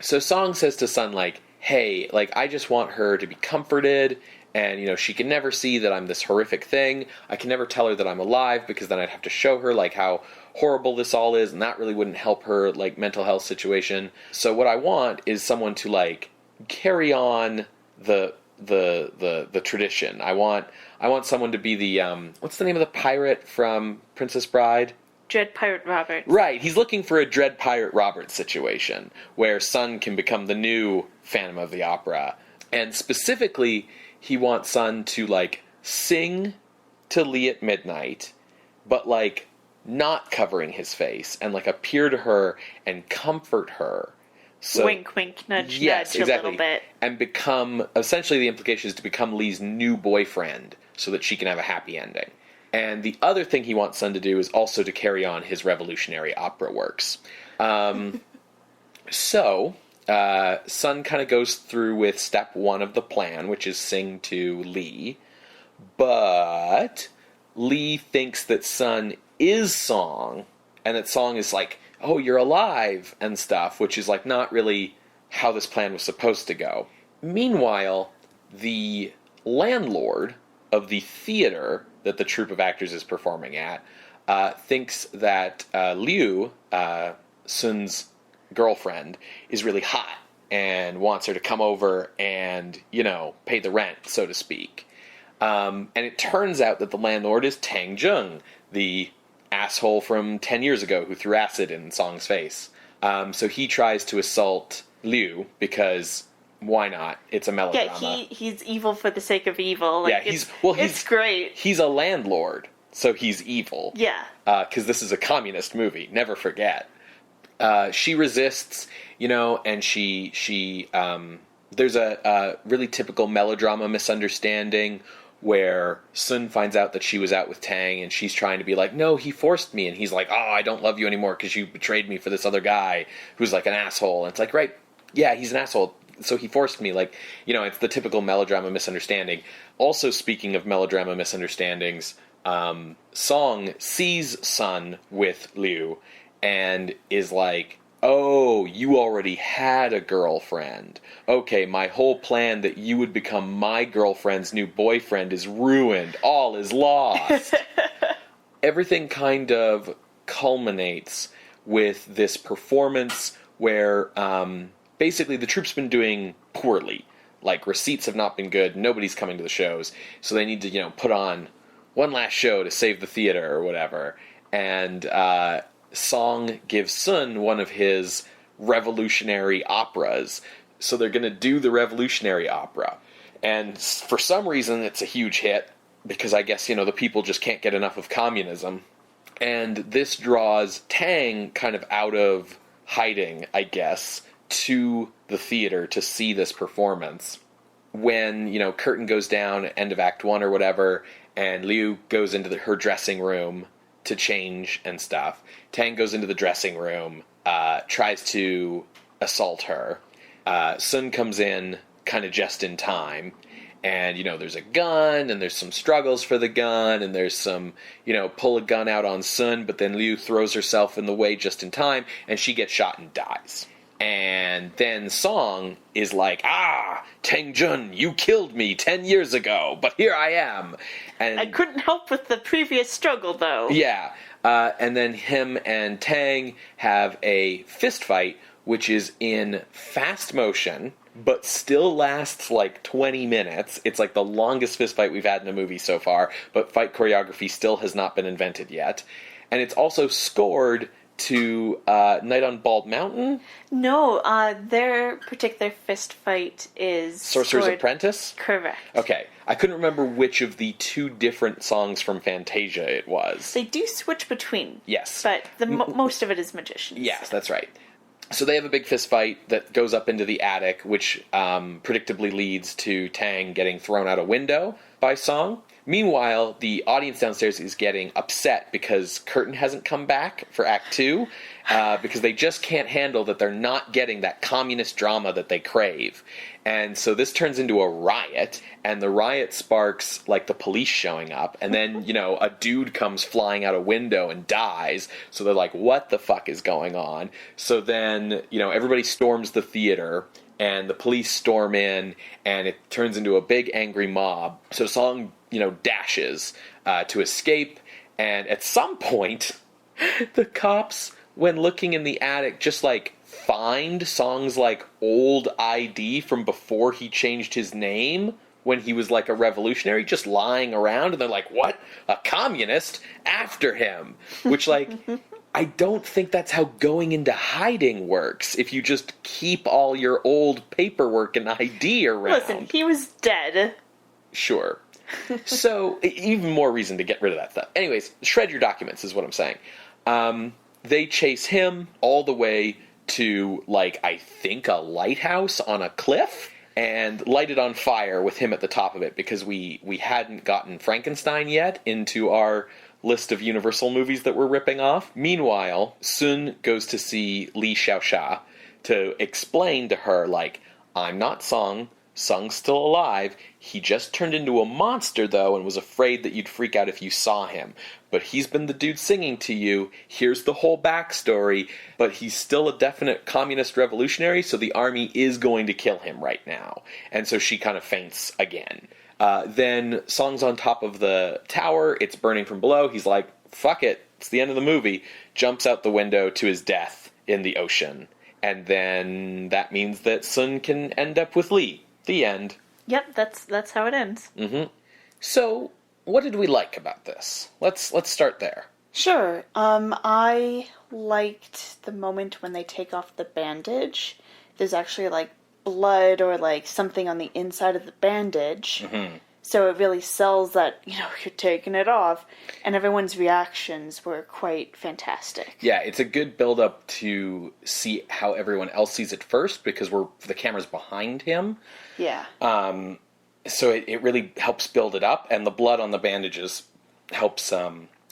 S2: So Song says to Sun, hey, I just want her to be comforted, and, she can never see that I'm this horrific thing. I can never tell her that I'm alive, because then I'd have to show her, how horrible this all is, and that really wouldn't help her, mental health situation. So what I want is someone to, carry on the tradition. I want someone to be the, what's the name of the pirate from Princess Bride?
S1: Dread Pirate Roberts.
S2: Right, he's looking for a Dread Pirate Roberts situation, where Sun can become the new Phantom of the Opera. And specifically, he wants Sun to, sing to Li at midnight, but, not covering his face, and, appear to her and comfort her. So,
S1: wink, wink, nudge,
S2: yes,
S1: nudge
S2: exactly.
S1: A little bit.
S2: And become, essentially the implication is to become Li's new boyfriend, so that she can have a happy ending. And the other thing he wants Sun to do is also to carry on his revolutionary opera works. So, Sun kind of goes through with step one of the plan, which is sing to Li. But Li thinks that Sun is Song, and that Song is oh, you're alive, and stuff, which is not really how this plan was supposed to go. Meanwhile, the landlord of the theater that the troupe of actors is performing at, thinks that Liu, Sun's girlfriend, is really hot and wants her to come over and, pay the rent, so to speak. And it turns out that the landlord is Tang Jung, the asshole from 10 years ago who threw acid in Song's face. So he tries to assault Liu because... why not? It's a melodrama.
S1: Yeah, he's evil for the sake of evil.
S2: It's
S1: great.
S2: He's a landlord, so he's evil.
S1: Yeah.
S2: Because this is a communist movie. Never forget. She resists, and she There's a really typical melodrama misunderstanding where Sun finds out that she was out with Tang, and she's trying to be like, no, he forced me. And he's like, oh, I don't love you anymore because you betrayed me for this other guy who's like an asshole. And it's like, right, yeah, he's an asshole, so he forced me. Like, you know, it's the typical melodrama misunderstanding. Also, speaking of melodrama misunderstandings, Song sees Sun with Liu and is like, oh, you already had a girlfriend. Okay, my whole plan that you would become my girlfriend's new boyfriend is ruined. All is lost. Everything kind of culminates with this performance where basically the troupe's been doing poorly. Like, receipts have not been good. Nobody's coming to the shows. So they need to, you know, put on one last show to save the theater or whatever. And Song gives Sun one of his revolutionary operas. So they're going to do the revolutionary opera. And for some reason, it's a huge hit, because I guess, you know, the people just can't get enough of communism. And this draws Tang kind of out of hiding, I guess, to the theater to see this performance. When, you know, curtain goes down, end of Act 1 or whatever, and Liu goes into her dressing room to change and stuff. Tang goes into the dressing room, tries to assault her. Sun comes in kind of just in time. And, you know, there's a gun, and there's some struggles for the gun, and there's some, you know, pull a gun out on Sun, but then Liu throws herself in the way just in time, and she gets shot and dies. And then Song is like, Tang Jun, you killed me 10 years ago, but here I am. And
S1: I couldn't help with the previous struggle, though.
S2: Yeah. And then him and Tang have a fist fight, which is in fast motion, but still lasts like 20 minutes. It's like the longest fist fight we've had in a movie so far, but fight choreography still has not been invented yet. And it's also scored to Night on Bald Mountain?
S1: No, their particular fist fight is
S2: Sorcerer's Apprentice?
S1: Correct.
S2: Okay. I couldn't remember which of the two different songs from Fantasia it was.
S1: They do switch between.
S2: Yes.
S1: But most of it is Magicians.
S2: Yes, that's right. So they have a big fist fight that goes up into the attic, which predictably leads to Tang getting thrown out a window by Song. Meanwhile, the audience downstairs is getting upset because curtain hasn't come back for Act 2, because they just can't handle that they're not getting that communist drama that they crave. And so this turns into a riot, and the riot sparks, like, the police showing up, and then, you know, a dude comes flying out a window and dies, so they're like, what the fuck is going on? So then, you know, everybody storms the theater, and the police storm in, and it turns into a big angry mob. So Song, you know, dashes to escape, and at some point, the cops, when looking in the attic, just, like, find Song's, like, old ID from before he changed his name, when he was, like, a revolutionary, just lying around, and they're like, what? A communist? After him! Which, like, I don't think that's how going into hiding works, if you just keep all your old paperwork and ID around.
S1: Listen, he was dead.
S2: Sure. So, even more reason to get rid of that stuff. Anyways, shred your documents is what I'm saying. They chase him all the way to, like, I think a lighthouse on a cliff, and light it on fire with him at the top of it, because we hadn't gotten Frankenstein yet into our list of Universal movies that we're ripping off. Meanwhile, Sun goes to see Li Xiaoxia to explain to her, like, I'm not Song. Sung's still alive. He just turned into a monster, though, and was afraid that you'd freak out if you saw him. But he's been the dude singing to you. Here's the whole backstory. But he's still a definite communist revolutionary, so the army is going to kill him right now. And so she kind of faints again. Then Song's on top of the tower. It's burning from below. He's like, fuck it. It's the end of the movie. Jumps out the window to his death in the ocean. And then that means that Sun can end up with Li. The end.
S1: Yep, that's how it ends.
S2: Mm-hmm. So, what did we like about this? Let's start there.
S1: Sure. I liked the moment when they take off the bandage. There's actually, like, blood or, like, something on the inside of the bandage.
S2: Mm-hmm.
S1: So it really sells that, you're taking it off. And everyone's reactions were quite fantastic.
S2: Yeah, it's a good build-up to see how everyone else sees it first, because the camera's behind him.
S1: Yeah.
S2: So it really helps build it up, and the blood on the bandages helps,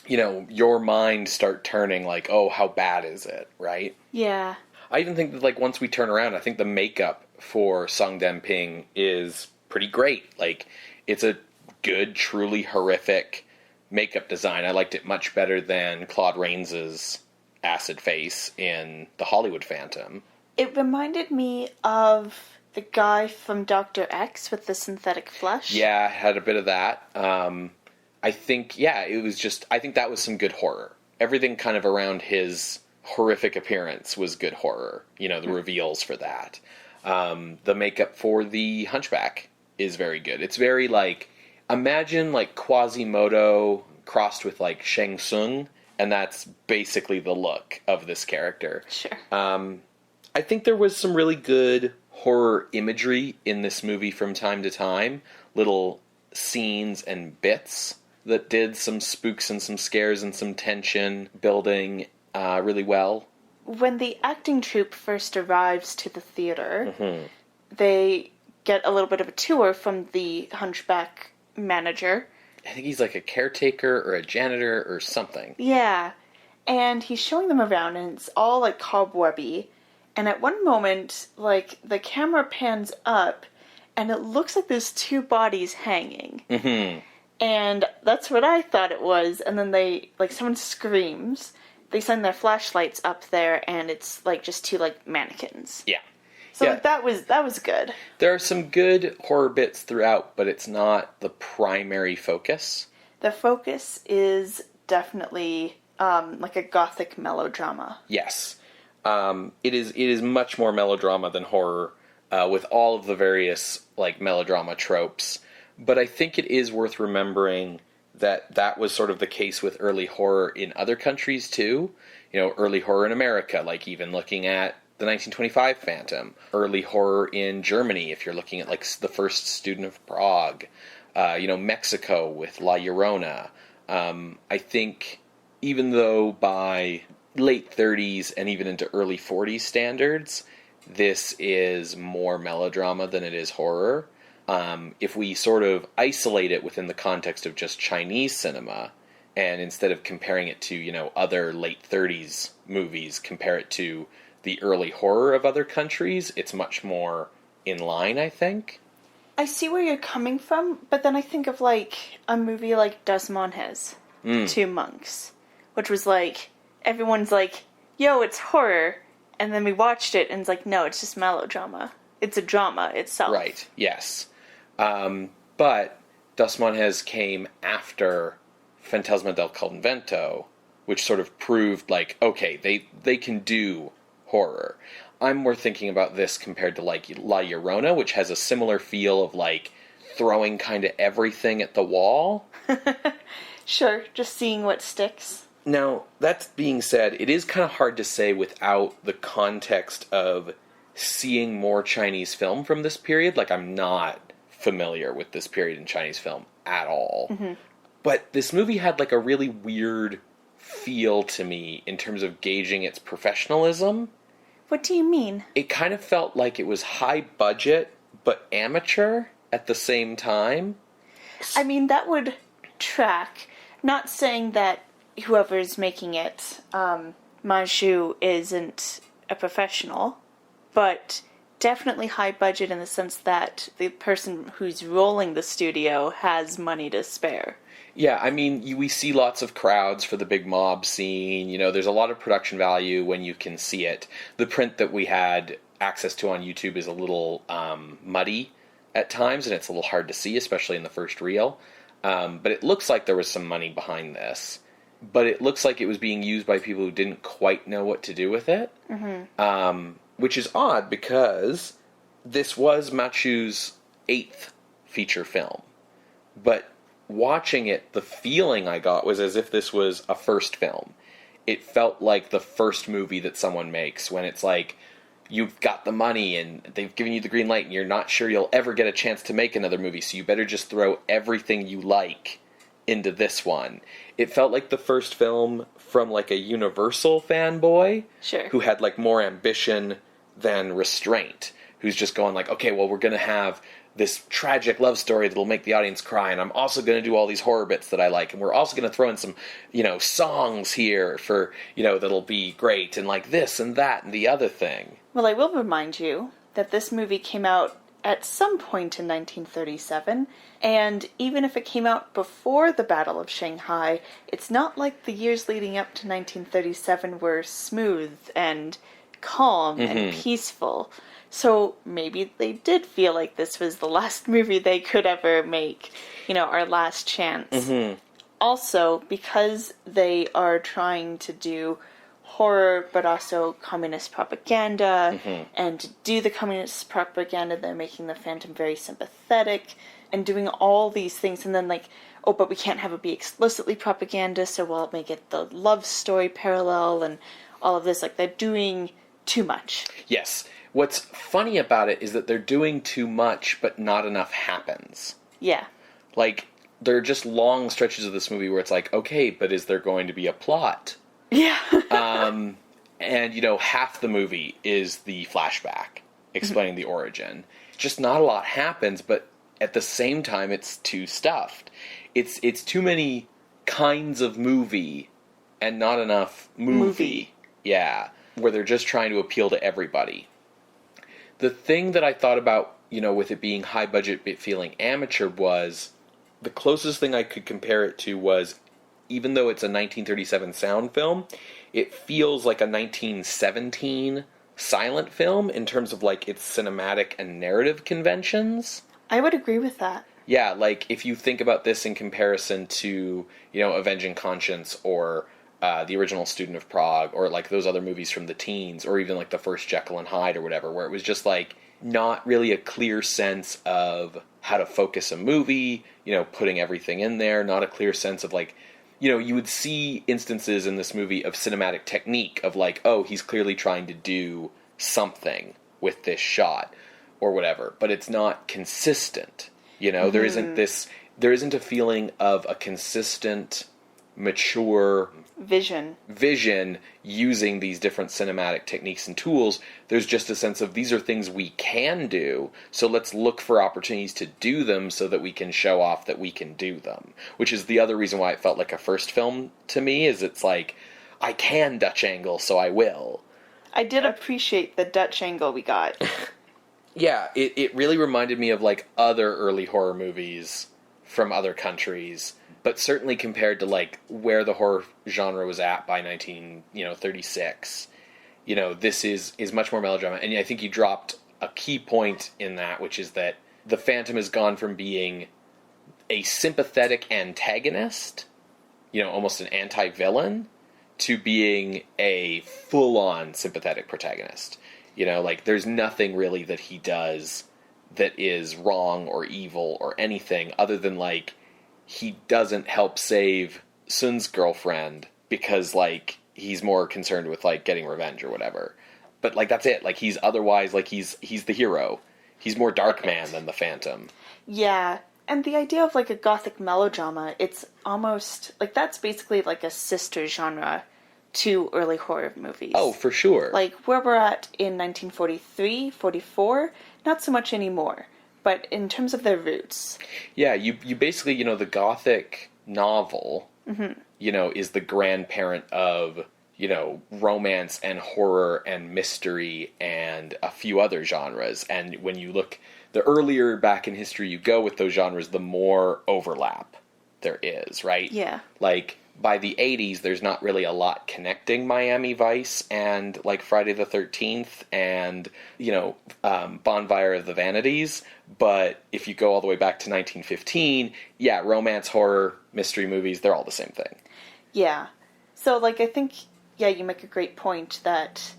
S2: your mind start turning like, oh, how bad is it, right?
S1: Yeah.
S2: I even think that, like, once we turn around, I think the makeup for Song Ping is pretty great. Like, it's a good, truly horrific makeup design. I liked it much better than Claude Rains's acid face in The Hollywood Phantom.
S1: It reminded me of the guy from Dr. X with the synthetic flesh.
S2: Yeah, it had a bit of that. I think that was some good horror. Everything kind of around his horrific appearance was good horror. The reveals for that. The makeup for the Hunchback is very good. It's very, like, imagine, like, Quasimodo crossed with, like, Shang Tsung, and that's basically the look of this character.
S1: Sure.
S2: I think there was some really good horror imagery in this movie from time to time. Little scenes and bits that did some spooks and some scares and some tension building really well.
S1: When the acting troupe first arrives to the theater, they get a little bit of a tour from the Hunchback manager.
S2: I think he's like a caretaker or a janitor or something.
S1: Yeah. And he's showing them around, and it's all, like, cobwebby. And at one moment, like, the camera pans up, and it looks like there's two bodies hanging.
S2: Mm-hmm.
S1: And that's what I thought it was. And then someone screams. They send their flashlights up there, and it's, like, just two, like, mannequins.
S2: Yeah.
S1: So, like, that was good.
S2: There are some good horror bits throughout, but it's not the primary focus.
S1: The focus is definitely, like, a gothic melodrama.
S2: Yes. It is much more melodrama than horror, with all of the various, like, melodrama tropes. But I think it is worth remembering that was sort of the case with early horror in other countries, too. Early horror in America, like, even looking at the 1925 Phantom. Early horror in Germany, if you're looking at, like, the first Student of Prague. Mexico with La Llorona. I think even though by late 30s and even into early 40s standards, this is more melodrama than it is horror. If we sort of isolate it within the context of just Chinese cinema, and instead of comparing it to, other late 30s movies, compare it to the early horror of other countries, it's much more in line, I think.
S1: I see where you're coming from, but then I think of, like, a movie like Dos Monjes, Two Monks, which was like, everyone's like, yo, it's horror, and then we watched it, and it's like, no, it's just melodrama. It's a drama itself.
S2: Right, yes. But Dos Monjes came after Fantasma del Convento, which sort of proved, like, okay, they can do horror. I'm more thinking about this compared to, like, La Llorona, which has a similar feel of, like, throwing kind of everything at the wall.
S1: Sure, just seeing what sticks.
S2: Now, that being said, it is kind of hard to say without the context of seeing more Chinese film from this period. Like, I'm not familiar with this period in Chinese film at all. Mm-hmm. But this movie had, like, a really weird feel to me in terms of gauging its professionalism.
S1: What do you mean?
S2: It kind of felt like it was high budget, but amateur at the same time.
S1: I mean, that would track. Not saying that whoever's making it, Ma-Xu isn't a professional, but definitely high budget in the sense that the person who's rolling the studio has money to spare.
S2: Yeah, I mean, we see lots of crowds for the big mob scene. There's a lot of production value when you can see it. The print that we had access to on YouTube is a little muddy at times, and it's a little hard to see, especially in the first reel. But it looks like there was some money behind this. But it looks like it was being used by people who didn't quite know what to do with it. Mm-hmm. Which is odd, because this was Ma-Xu's 8th feature film. But watching it, the feeling I got was as if this was a first film. It felt like the first movie that someone makes, when it's like, you've got the money and they've given you the green light and you're not sure you'll ever get a chance to make another movie, so you better just throw everything you like into this one. It felt like the first film from like a Universal fanboy who had like more ambition than Restraint, who's just going like, okay, well, we're going to have this tragic love story that'll make the audience cry, and I'm also going to do all these horror bits that I like, and we're also going to throw in some, songs here for, that'll be great, and like this and that and the other thing.
S1: Well, I will remind you that this movie came out at some point in 1937, and even if it came out before the Battle of Shanghai, it's not like the years leading up to 1937 were smooth and calm and peaceful. So maybe they did feel like this was the last movie they could ever make, our last chance. Also, because they are trying to do horror, but also communist propaganda, and to do the communist propaganda, they're making the Phantom very sympathetic, and doing all these things, and then like, oh, but we can't have it be explicitly propaganda, so we'll make it the love story parallel, and all of this. Like, they're doing too much.
S2: Yes. What's funny about it is that they're doing too much, but not enough happens.
S1: Yeah.
S2: Like, there are just long stretches of this movie where it's like, okay, but is there going to be a plot?
S1: Yeah.
S2: And, half the movie is the flashback explaining the origin. Just not a lot happens, but at the same time, it's too stuffed. It's too many kinds of movie and not enough movie. Yeah. Where they're just trying to appeal to everybody. The thing that I thought about, with it being high budget but feeling amateur was, the closest thing I could compare it to was, even though it's a 1937 sound film, it feels like a 1917 silent film in terms of like its cinematic and narrative conventions.
S1: I would agree with that.
S2: Yeah, like if you think about this in comparison to, Avenging Conscience or the original Student of Prague, or like those other movies from the teens, or even like the first Jekyll and Hyde or whatever, where it was just like not really a clear sense of how to focus a movie, putting everything in there, not a clear sense of like, you would see instances in this movie of cinematic technique of like, oh, he's clearly trying to do something with this shot or whatever, but it's not consistent. There isn't a feeling of a consistent, mature vision using these different cinematic techniques and tools. There's just a sense of, these are things we can do, so let's look for opportunities to do them so that we can show off that we can do them. Which is the other reason why it felt like a first film to me, is it's like, I can Dutch angle, so I will.
S1: I did appreciate the Dutch angle we got.
S2: Yeah, it really reminded me of like other early horror movies from other countries, but certainly compared to like where the horror genre was at by 1936, this is much more melodrama. And I think you dropped a key point in that, which is that the Phantom has gone from being a sympathetic antagonist, almost an anti-villain, to being a full-on sympathetic protagonist. Like there's nothing really that he does that is wrong or evil or anything other than like, he doesn't help save Sun's girlfriend because, like, he's more concerned with, like, getting revenge or whatever. But, like, that's it. Like, he's otherwise, like, he's the hero. He's more Darkman than the Phantom.
S1: Yeah. And the idea of, like, a gothic melodrama, it's almost, like, that's basically, like, a sister genre to early horror movies.
S2: Oh, for sure.
S1: Like, where we're at in 1943, 44, not so much anymore. But in terms of their roots.
S2: Yeah, you basically, the Gothic novel, is the grandparent of, romance and horror and mystery and a few other genres. And when you look, the earlier back in history you go with those genres, the more overlap there is, right?
S1: Yeah.
S2: Like, by the 80s, there's not really a lot connecting Miami Vice and, like, Friday the 13th and, Bonfire of the Vanities. But if you go all the way back to 1915, yeah, romance, horror, mystery movies, they're all the same thing.
S1: Yeah. So, like, I think, yeah, you make a great point that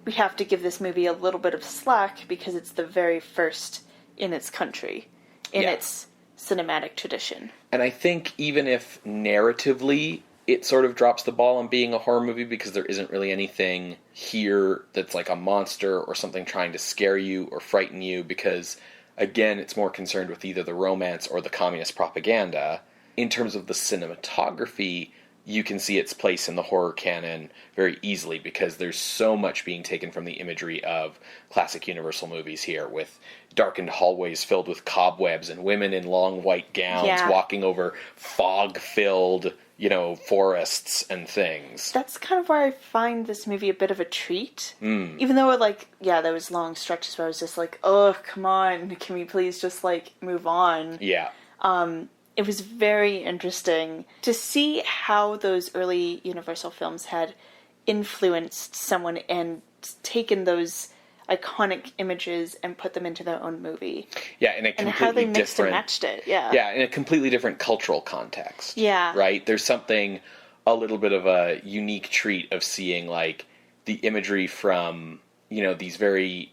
S1: we have to give this movie a little bit of slack because it's the very first in its country, in its cinematic tradition.
S2: And I think even if narratively it sort of drops the ball on being a horror movie because there isn't really anything here that's like a monster or something trying to scare you or frighten you because, again, it's more concerned with either the romance or the communist propaganda. In terms of the cinematography, you can see its place in the horror canon very easily because there's so much being taken from the imagery of classic Universal movies here, with darkened hallways filled with cobwebs and women in long white gowns walking over fog-filled, forests and things.
S1: That's kind of where I find this movie a bit of a treat. Even though, there was long stretches where I was just like, oh, come on, can we please just, move on?
S2: Yeah.
S1: It was very interesting to see how those early Universal films had influenced someone and taken those iconic images and put them into their own movie.
S2: Yeah, in a completely
S1: and how they mixed
S2: different,
S1: and matched it. Yeah.
S2: Yeah, in a completely different cultural context.
S1: Yeah.
S2: Right? There's something, a little bit of a unique treat of seeing, the imagery from, these very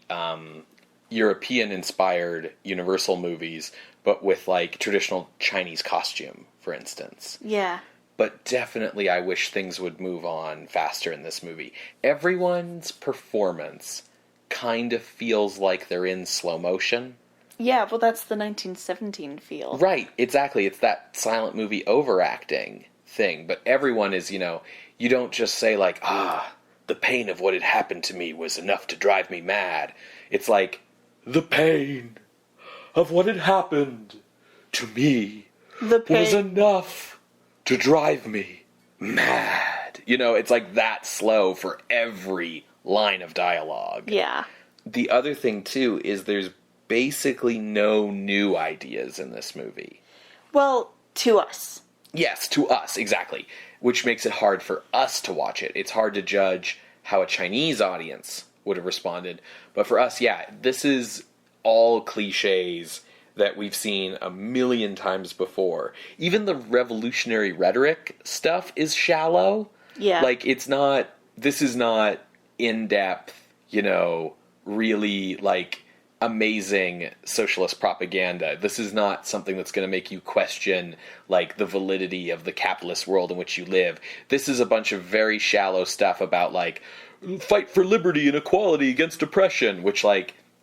S2: European-inspired Universal movies, but with, traditional Chinese costume, for instance.
S1: Yeah.
S2: But definitely I wish things would move on faster in this movie. Everyone's performance kind of feels like they're in slow motion.
S1: Yeah, well, that's the 1917 feel.
S2: Right, exactly. It's that silent movie overacting thing. But everyone is, you don't just say, the pain of what had happened to me was enough to drive me mad. It's like, the pain of what had happened to me was enough to drive me mad. It's like that slow for every line of dialogue.
S1: Yeah.
S2: The other thing, too, is there's basically no new ideas in this movie.
S1: Well, to us.
S2: Yes, to us, exactly. Which makes it hard for us to watch it. It's hard to judge how a Chinese audience would have responded. But for us, this is all cliches that we've seen a million times before. Even the revolutionary rhetoric stuff is shallow.
S1: Yeah.
S2: This is not in-depth, really, amazing socialist propaganda. This is not something that's going to make you question, the validity of the capitalist world in which you live. This is a bunch of very shallow stuff about, fight for liberty and equality against oppression, which,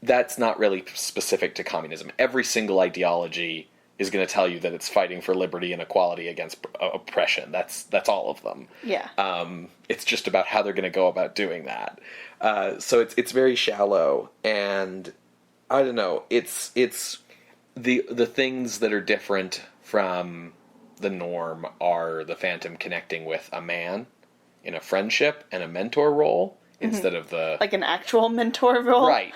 S2: that's not really specific to communism. Every single ideology is going to tell you that it's fighting for liberty and equality against oppression. That's all of them.
S1: Yeah.
S2: It's just about how they're going to go about doing that. So it's very shallow, and I don't know. It's the things that are different from the norm are the Phantom connecting with a man in a friendship and a mentor role. Instead of the... an actual mentor role? Right.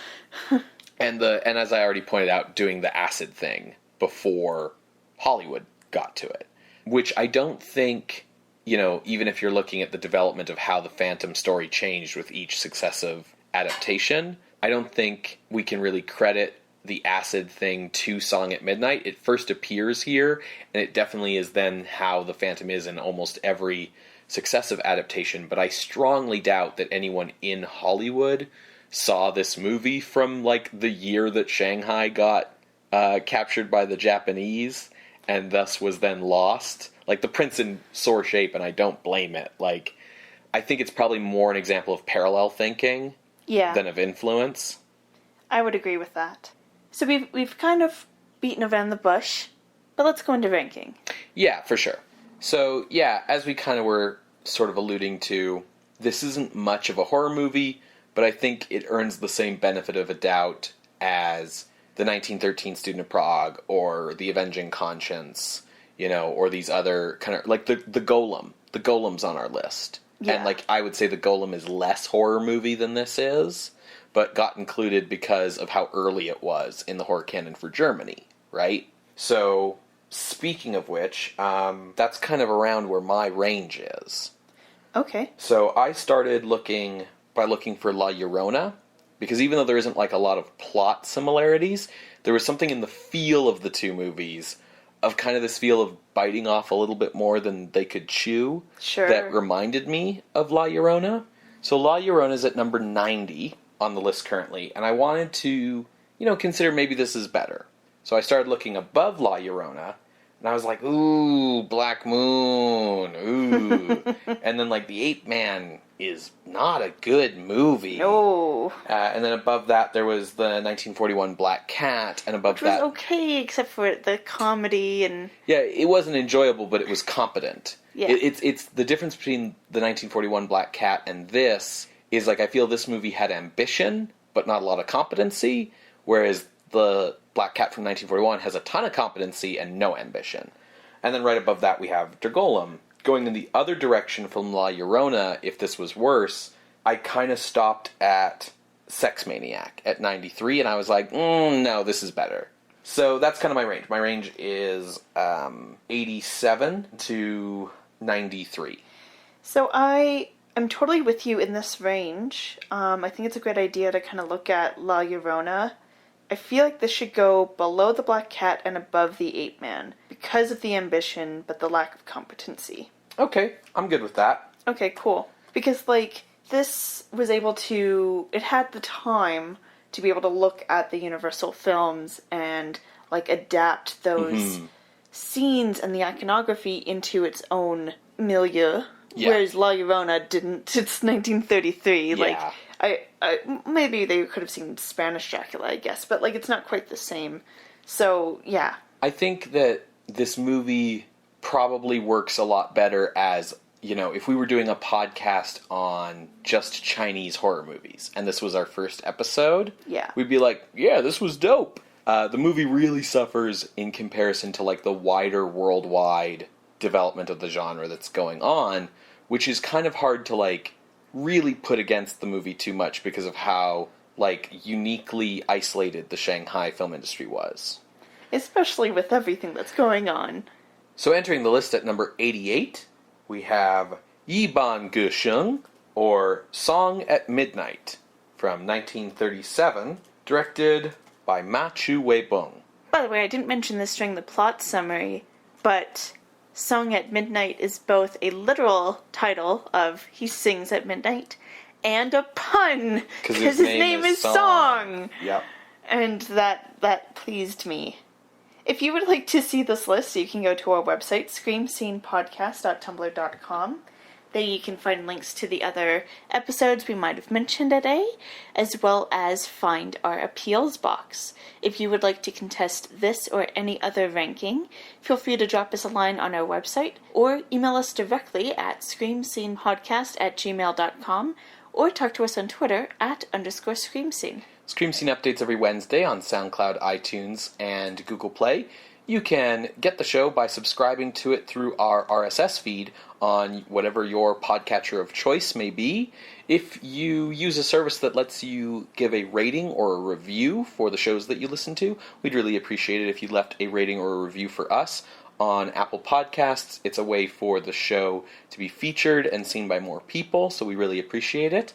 S2: And as I already pointed out, doing the acid thing before Hollywood got to it. Which I don't think, even if you're looking at the development of how the Phantom story changed with each successive adaptation, I don't think we can really credit the acid thing to Song at Midnight. It first appears here, and it definitely is then how the Phantom is in almost every successive adaptation, but I strongly doubt that anyone in Hollywood saw this movie from, the year that Shanghai got captured by the Japanese, and thus was then lost. The print's in sore shape, and I don't blame it. I think it's probably more an example of parallel thinking than of influence.
S1: I would agree with that. So we've kind of beaten around the bush, but let's go into ranking.
S2: Yeah, for sure. So, as we kind of were sort of alluding to, this isn't much of a horror movie, but I think it earns the same benefit of a doubt as the 1913 Student of Prague, or The Avenging Conscience, or these other kind of, the Golem. The Golem's on our list. Yeah. And, I would say the Golem is less horror movie than this is, but got included because of how early it was in the horror canon for Germany, right? So... Speaking of which, that's kind of around where my range is.
S1: Okay.
S2: So I started looking for La Llorona, because even though there isn't a lot of plot similarities, there was something in the feel of the two movies, of kind of this feel of biting off a little bit more than they could chew, that reminded me of La Llorona. So La Llorona is at number 90 on the list currently, and I wanted to, consider maybe this is better. So I started looking above La Llorona, And I was like, ooh, Black Moon, ooh. And then, like, The Ape Man is not a good movie.
S1: No.
S2: And then above that, there was the 1941 Black Cat, and above that...
S1: Which was okay, except for the comedy and...
S2: Yeah, it wasn't enjoyable, but it was competent.
S1: Yeah.
S2: It's the difference between the 1941 Black Cat and this is, like, I feel this movie had ambition, but not a lot of competency, whereas the Black Cat from 1941 has a ton of competency and no ambition. And then right above that, we have Der Golem. Going in the other direction from La Llorona, if this was worse, I kind of stopped at Sex Maniac at 93, and I was like, no, this is better. So that's kind of my range. My range is 87 to 93.
S1: So I am totally with you in this range. I think it's a great idea to kind of look at La Llorona. I feel like this should go below the Black Cat and above the Ape Man because of the ambition, but the lack of competency.
S2: Okay, I'm good with that.
S1: Okay, cool. Because, like, this was able to... It had the time to be able to look at the Universal films and, like, adapt those scenes and the iconography into its own milieu. Yeah. Whereas La Llorona didn't. It's 1933.
S2: Yeah.
S1: Like, I maybe they could have seen Spanish Dracula, I guess. But, like, it's not quite the same. So, yeah.
S2: I think that this movie probably works a lot better as, you know, if we were doing a podcast on just Chinese horror movies, and this was our first episode, we'd be like, yeah, this was dope. The movie really suffers in comparison to, like, the wider worldwide development of the genre that's going on, which is kind of hard to, like, really put against the movie too much because of how, like, uniquely isolated the Shanghai film industry was.
S1: Especially with everything that's going on.
S2: So entering the list at number 88, we have Yèbàn gēshēng, or Song at Midnight, from 1937, directed by Ma-Xu Weibang.
S1: By the way, I didn't mention this during the plot summary, but Song at Midnight is both a literal title of He Sings at Midnight and a pun, because his name is Song.
S2: Yep.
S1: And that pleased me. If you would like to see this list, you can go to our website, screamscenepodcast.tumblr.com. There you can find links to the other episodes we might have mentioned today, as well as find our appeals box. If you would like to contest this or any other ranking, feel free to drop us a line on our website, or email us directly at screamscenepodcast@gmail.com, or talk to us on Twitter @_screamscene.
S2: Scream Scene updates every Wednesday on SoundCloud, iTunes, and Google Play. You can get the show by subscribing to it through our RSS feed on whatever your podcatcher of choice may be. If you use a service that lets you give a rating or a review for the shows that you listen to, we'd really appreciate it if you left a rating or a review for us on Apple Podcasts. It's a way for the show to be featured and seen by more people, so we really appreciate it.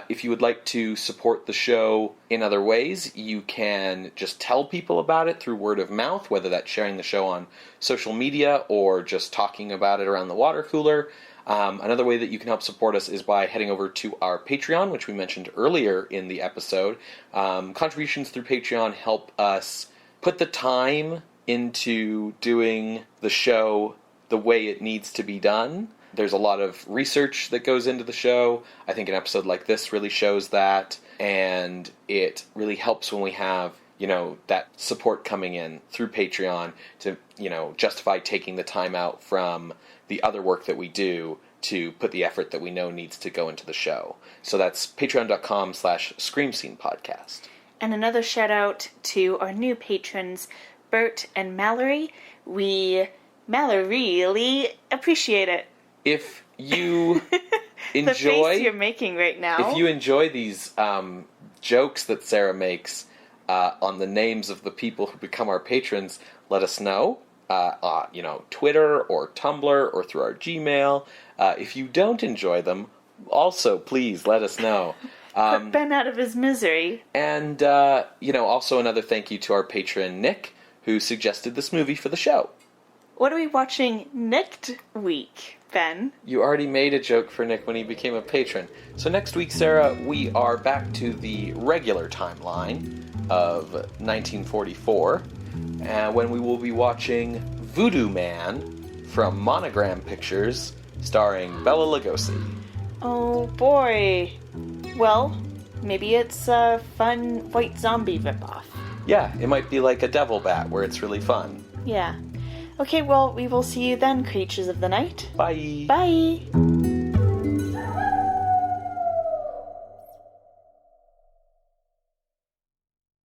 S2: If you would like to support the show in other ways, you can just tell people about it through word of mouth, whether that's sharing the show on social media or just talking about it around the water cooler. Another way that you can help support us is by heading over to our Patreon, which we mentioned earlier in the episode. Contributions through Patreon help us put the time into doing the show the way it needs to be done. There's a lot of research that goes into the show. I think an episode like this really shows that, and it really helps when we have, you know, that support coming in through Patreon to, you know, justify taking the time out from the other work that we do to put the effort that we know needs to go into the show. So that's patreon.com/screamscenepodcast.
S1: And another shout out to our new patrons, Bert and Mallory. Mallory really appreciate it.
S2: If you enjoy...
S1: the face you're making right now.
S2: If you enjoy these jokes that Sarah makes on the names of the people who become our patrons, let us know. You know, Twitter or Tumblr or through our Gmail. If you don't enjoy them, also please let us know.
S1: Put Ben out of his misery.
S2: And, you know, also another thank you to our patron, Nick, who suggested this movie for the show.
S1: What are we watching next week, Ben?
S2: You already made a joke for Nick when he became a patron. So next week, Sarah, we are back to the regular timeline of 1944, when we will be watching Voodoo Man from Monogram Pictures, starring Bela Lugosi.
S1: Oh boy. Well, maybe it's a fun white zombie ripoff.
S2: Yeah, it might be like a devil bat where it's really fun.
S1: Yeah. Okay, well, we will see you then, creatures of the night.
S2: Bye.
S1: Bye.